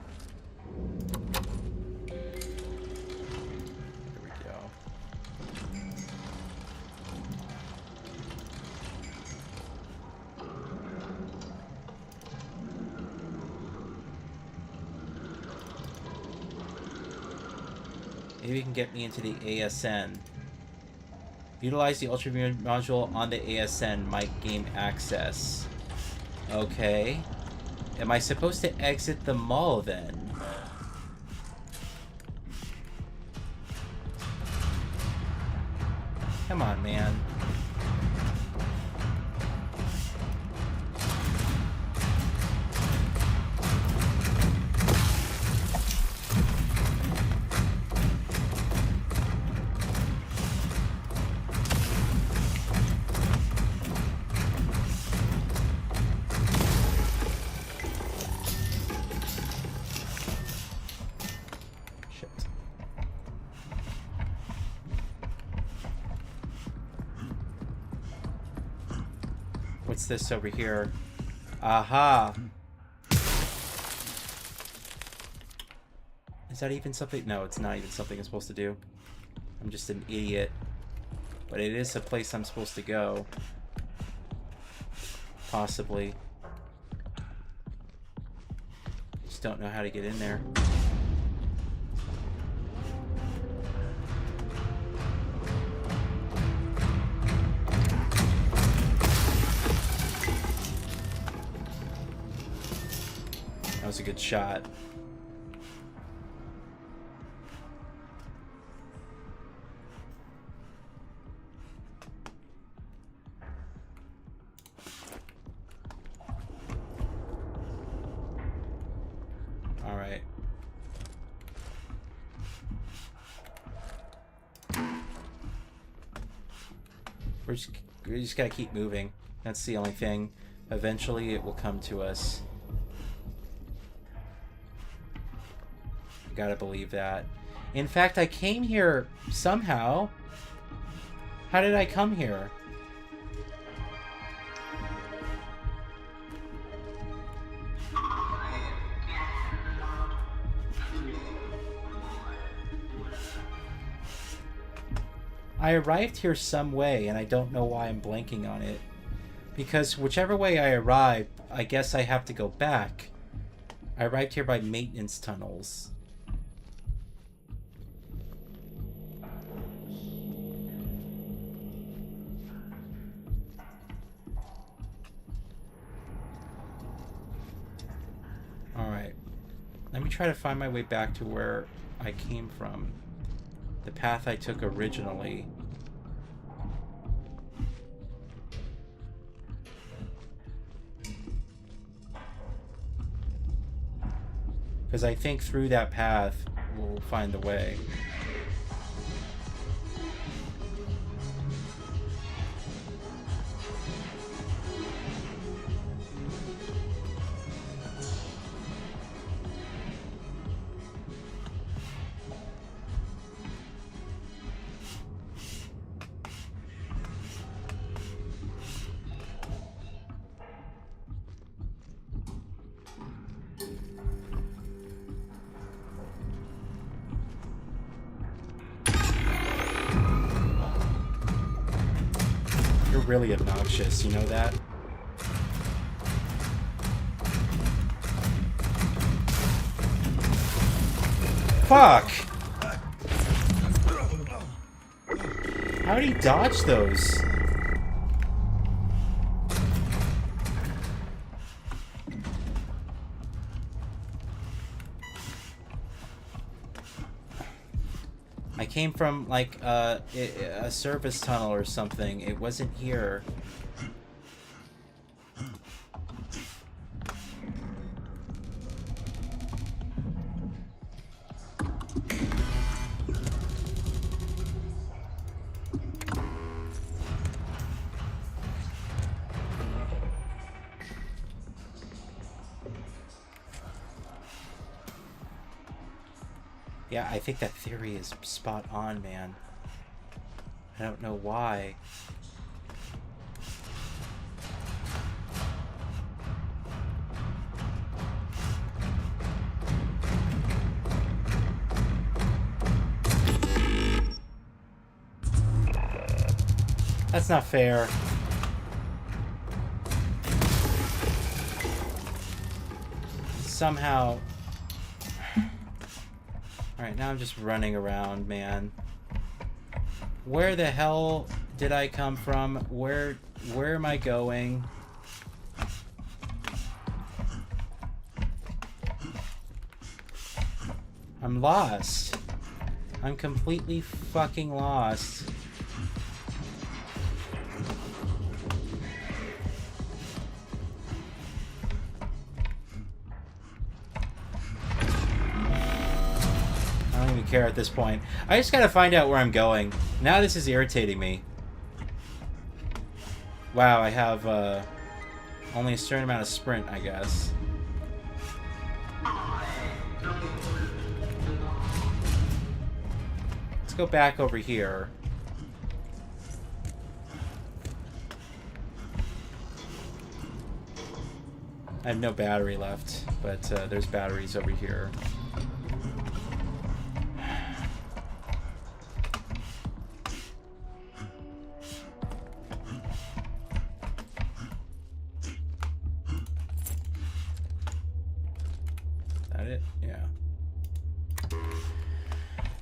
Maybe you can get me into the ASN. Utilize the ultraviolet module on the ASN might gain access. Okay. Am I supposed to exit the mall then? Come on, man. Shit. What's this over here? Aha! Is that even something? No, it's not even something I'm supposed to do. I'm just an idiot. But it is a place I'm supposed to go. Possibly. Just don't know how to get in there. That was a good shot. All right. We just gotta keep moving. That's the only thing. Eventually it will come to us. Gotta believe that. In fact, I came here somehow. How did I come here? I arrived here some way, and I don't know why I'm blanking on it. Because whichever way I arrived, I guess I have to go back. I arrived here by maintenance tunnels. Alright. Let me try to find my way back to where I came from. The path I took originally. Because I think through that path we'll find the way. Really obnoxious, you know that? Fuck! How did he dodge those? I came from like a service tunnel or something. It wasn't here. Yeah, I think that theory is spot on, man. I don't know why. That's not fair. Somehow... Alright, now I'm just running around, man. Where the hell did I come from? Where am I going? I'm lost. I'm completely fucking lost. Care at this point. I just gotta find out where I'm going. Now this is irritating me. Wow, I have only a certain amount of sprint, I guess. go back over here. I have no battery left, but there's batteries over here. That it? Yeah.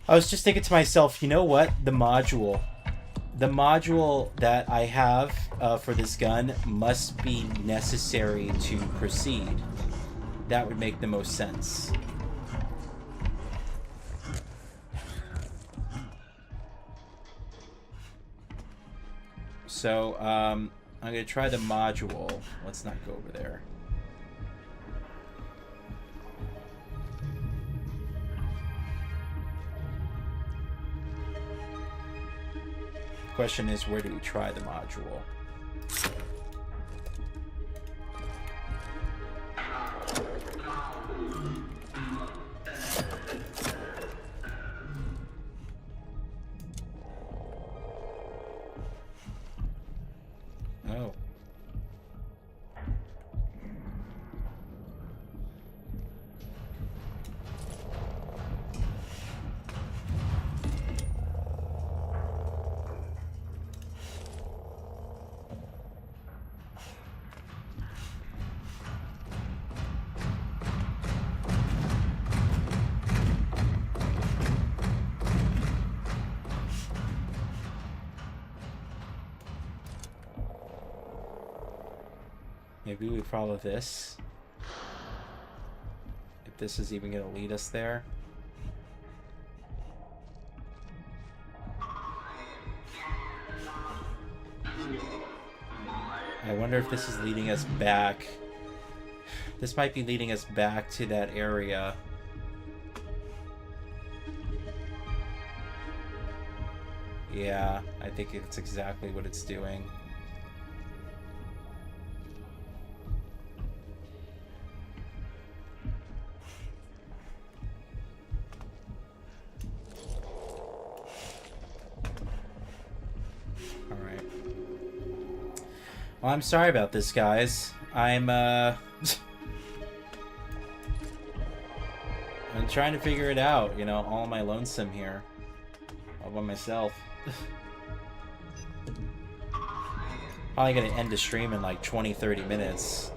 I was just thinking to myself, you know what? The module that I have for this gun must be necessary to proceed. That would make the most sense. So, I'm going to try the module. Let's not go over there. Question is, where do we try the module? Oh. Maybe we follow this. If this is even going to lead us there. I wonder if this is leading us back. This might be leading us back to that area. Yeah, I think it's exactly what it's doing. Well, I'm sorry about this, guys. I'm trying to figure it out, you know, all on my lonesome here. All by myself. Probably gonna end the stream in like 20-30 minutes.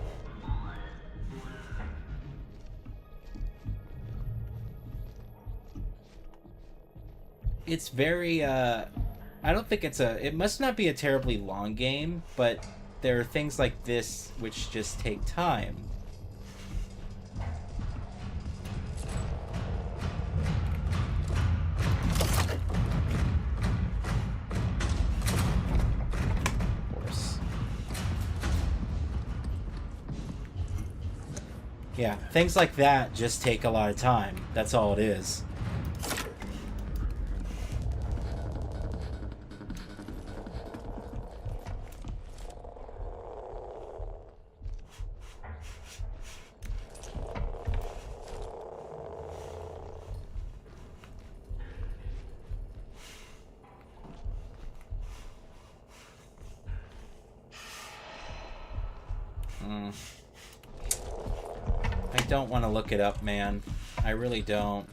It's very, I don't think it's it must not be a terribly long game, but there are things like this which just take time. Of course. Yeah, things like that just take a lot of time. That's all it is. I don't want to look it up, man. I really don't.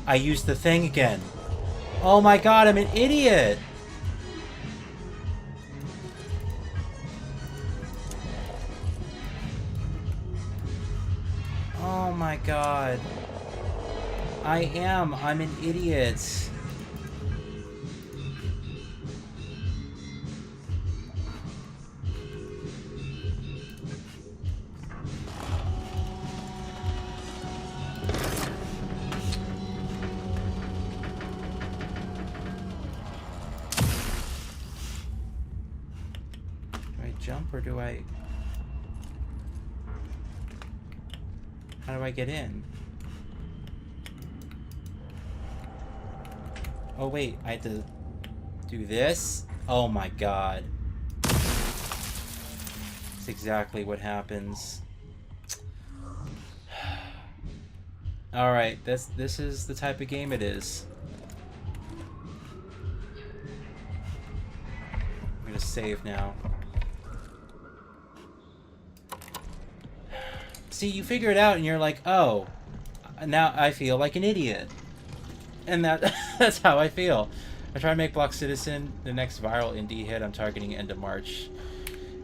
I used the thing again. Oh my god, I'm an idiot! my god. I'm an idiot. Jump, or do I... How do I get in? Oh wait, I have to do this? Oh my god. That's exactly what happens. Alright, this is the type of game it is. I'm gonna save now. See, you figure it out and you're like, oh, now I feel like an idiot. And that's how I feel. I try to make Block Citizen the next viral indie hit. I'm targeting end of March.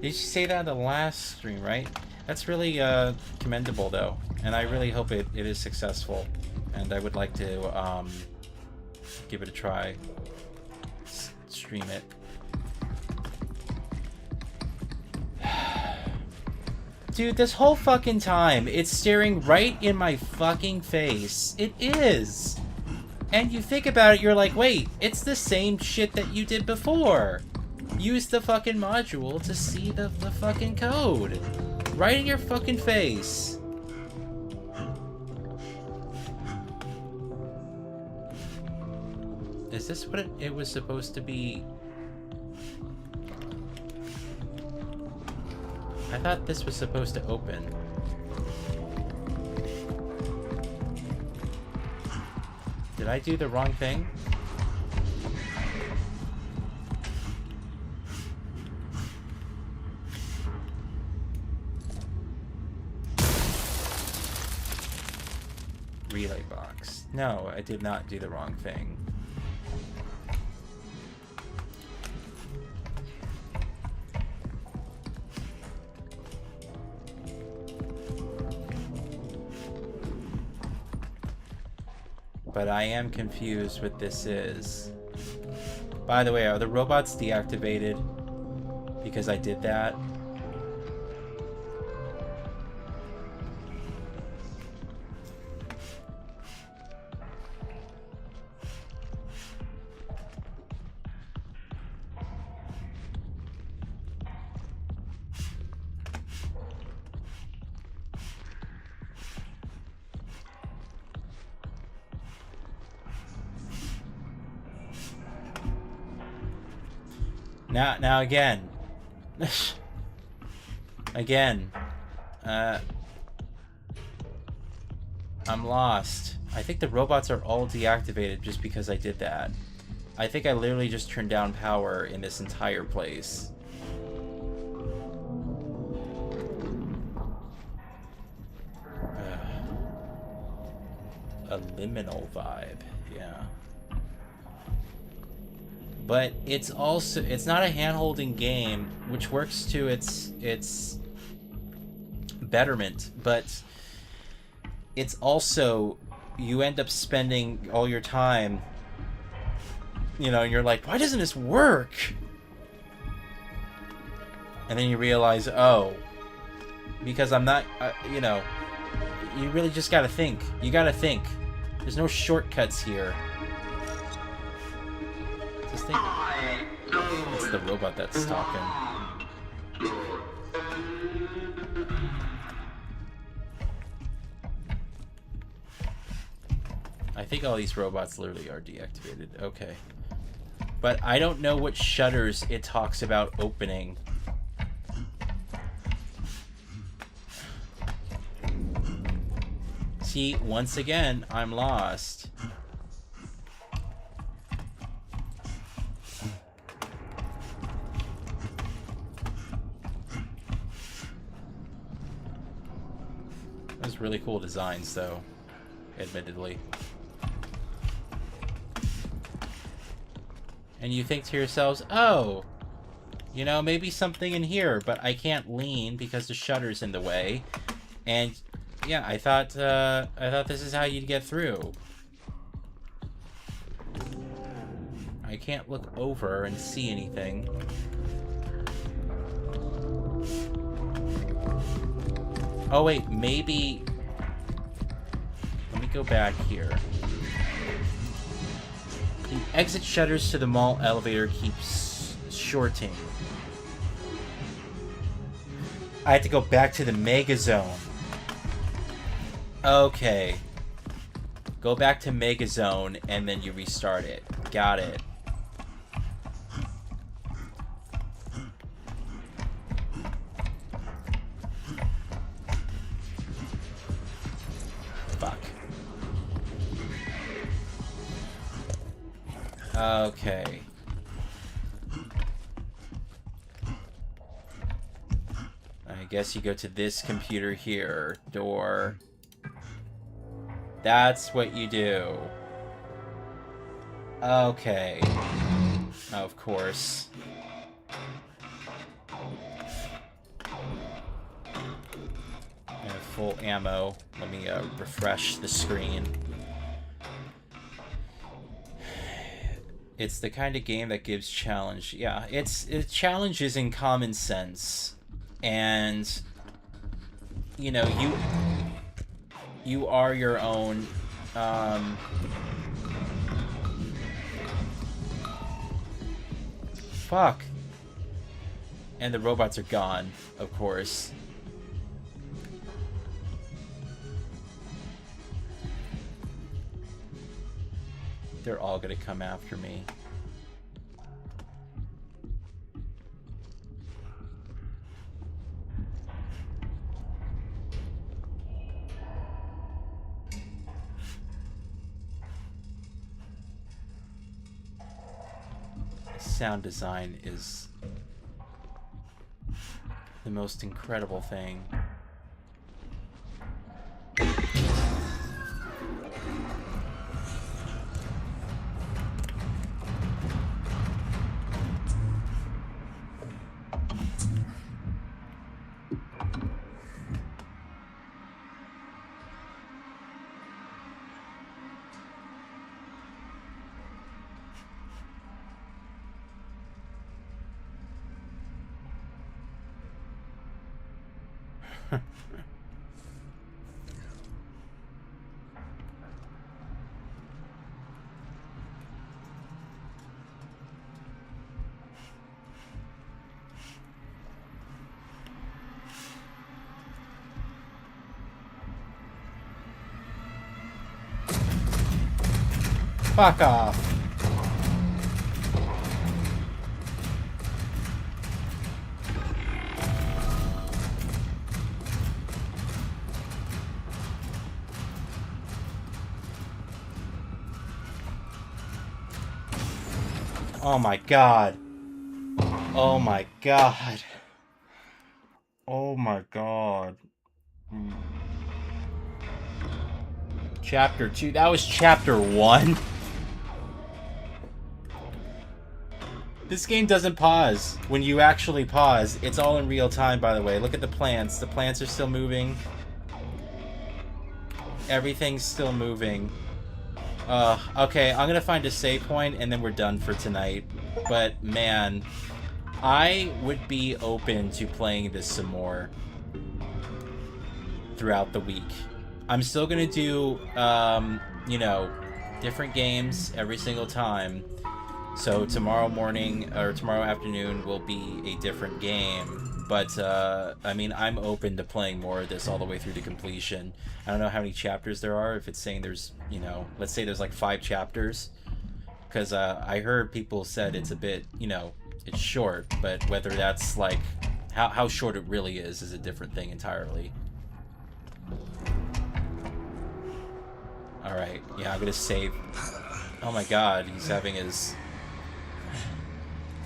Did you say that in the last stream, right? That's really commendable, though. And I really hope it is successful. And I would like to give it a try. Stream it. Dude, this whole fucking time, it's staring right in my fucking face. It is. And you think about it, you're like, wait, it's the same shit that you did before. Use the fucking module to see the fucking code. Right in your fucking face. Is this what it was supposed to be? I thought this was supposed to open. Did I do the wrong thing? Relay box. No, I did not do the wrong thing. But I am confused what this is. By the way, are the robots deactivated because I did that? Now again. Again. I'm lost. I think the robots are all deactivated just because I did that. I think I literally just turned down power in this entire place. A liminal vibe, yeah. But it's also, it's not a hand-holding game, which works to its betterment, but it's also, you end up spending all your time, you know, and you're like, why doesn't this work? And then you realize, oh, because I'm not, you know, you really just gotta think. You gotta think. There's no shortcuts here. This thing. It's the robot that's talking. I think all these robots literally are deactivated. Okay. But I don't know what shutters it talks about opening. See, once again, I'm lost. Those really cool designs, though, admittedly. And you think to yourselves, oh, you know, maybe something in here, but I can't lean because the shutter's in the way. And Yeah, I thought this is how you'd get through. I can't look over and see anything. Oh wait, maybe... Let me go back here. The exit shutters to the mall elevator keeps shorting. I had to go back to the Mega Zone. Okay. Go back to Mega Zone and then you restart it. Got it. Fuck. Okay. I guess you go to this computer here. Door. That's what you do. Okay. Of course. I have full ammo. Let me refresh the screen. It's the kind of game that gives challenge. Yeah, it's challenges in common sense. And you know, you are your own fuck. And the robots are gone, of course. They're all gonna come after me. Sound design is the most incredible thing. Fuck off. Oh my god. Oh my god. Oh my god. Chapter 2. That was chapter 1. This game doesn't pause. When you actually pause, it's all in real time, by the way. Look at the plants. The plants are still moving. Everything's still moving. Okay, I'm gonna find a save point and then we're done for tonight. But, man, I would be open to playing this some more throughout the week. I'm still gonna do, you know, different games every single time. So tomorrow morning, or tomorrow afternoon, will be a different game. But, I mean, I'm open to playing more of this all the way through to completion. I don't know how many chapters there are. If it's saying there's, you know, let's say there's like 5 chapters. Because I heard people said it's a bit, you know, it's short. But whether that's like, how short it really is a different thing entirely. Alright, yeah, I'm gonna save. Oh my god, he's having his...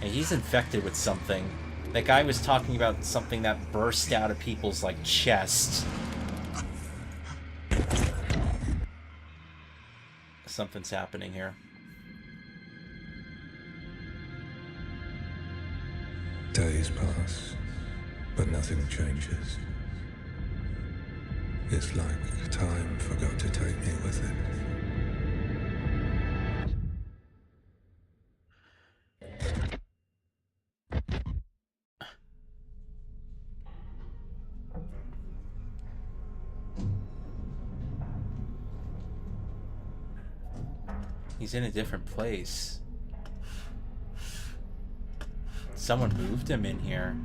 And he's infected with something. That guy was talking about something that burst out of people's, like, chests. Something's happening here. Days pass, but nothing changes. It's like time forgot to take me with it. He's in a different place. Someone moved him in here.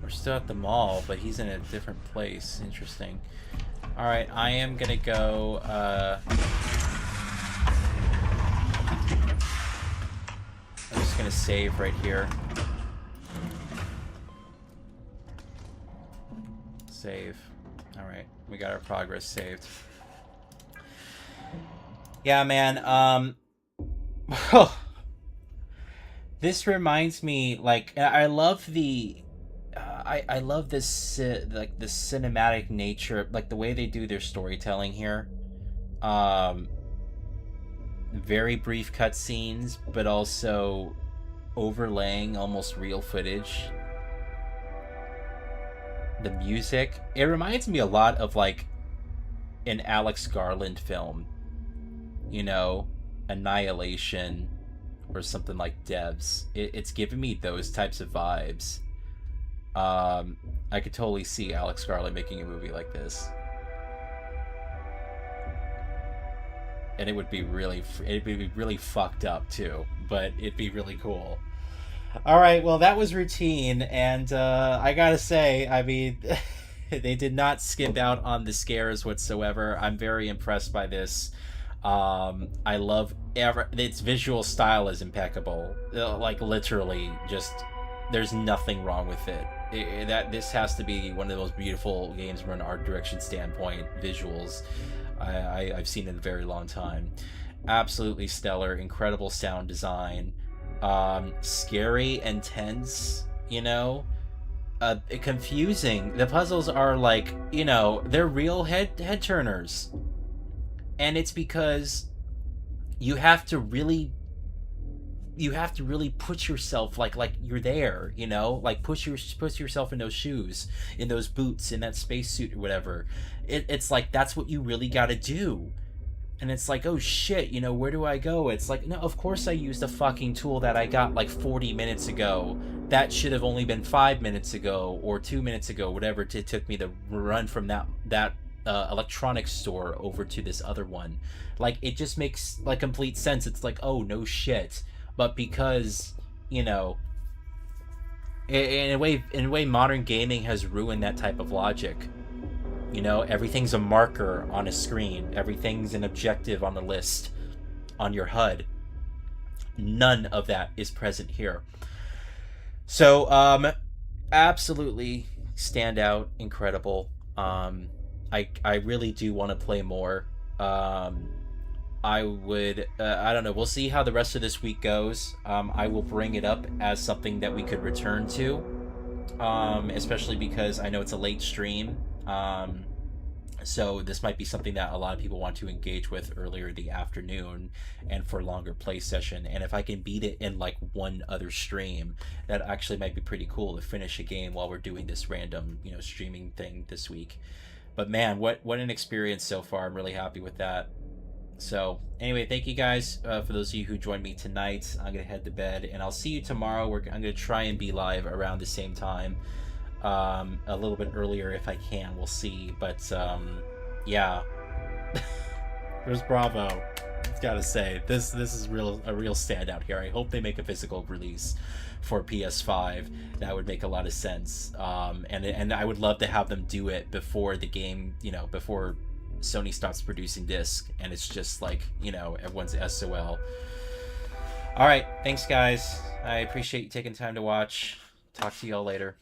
We're still at the mall, but he's in a different place. Interesting. Alright, I am gonna go, I'm just gonna save right here. Save. Alright, we got our progress saved. Yeah, man, this reminds me, like, I love the... I love this, like, the cinematic nature, like, the way they do their storytelling here. Very brief cutscenes, but also overlaying almost real footage. The music, it reminds me a lot of, like, an Alex Garland film. You know, Annihilation, or something like Devs. It's giving me those types of vibes. I could totally see Alex Garland making a movie like this, and it would be really fucked up too, but it'd be really cool. All right, well, that was routine, and I gotta say, I mean, they did not skip out on the scares whatsoever. I'm very impressed by this. I love its visual style is impeccable. Like, literally, just there's nothing wrong with it. This has to be one of those beautiful games from an art direction standpoint. Visuals, I've seen in a very long time. Absolutely stellar, incredible sound design. Scary and tense, you know. Confusing. The puzzles are, like, you know, they're real head turners, and it's because you have to really put yourself like you're there, you know, like put yourself in those shoes, in those boots, in that spacesuit or whatever. It's like that's what you really got to do. And it's like, oh shit, you know, where do I go? It's like, no, of course I used a fucking tool that I got like 40 minutes ago. That should have only been 5 minutes ago or 2 minutes ago, whatever it took me to run from that electronics store over to this other one. Like, it just makes like complete sense. It's like, oh no shit. But because, you know, in a way modern gaming has ruined that type of logic. You know, everything's a marker on a screen. Everything's an objective on the list on your HUD. None of that is present here. So, absolutely stand out, incredible. I really do want to play more. I would, I don't know, we'll see how the rest of this week goes. I will bring it up as something that we could return to, especially because I know it's a late stream. So this might be something that a lot of people want to engage with earlier in the afternoon and for a longer play session. And if I can beat it in like one other stream, that actually might be pretty cool to finish a game while we're doing this random, you know, streaming thing this week. But man, what an experience so far. I'm really happy with that. So anyway, thank you guys for those of you who joined me tonight. I'm gonna head to bed, and I'll see you tomorrow. I'm gonna try and be live around the same time, a little bit earlier if I can. We'll see. But yeah, there's Bravo. I've got to say, this is a real standout here. I hope they make a physical release for PS5. That would make a lot of sense. And I would love to have them do it before the game, you know, before Sony stops producing disc and it's just like, you know, everyone's SOL. All right, thanks guys. I appreciate you taking time to watch. Talk to y'all later.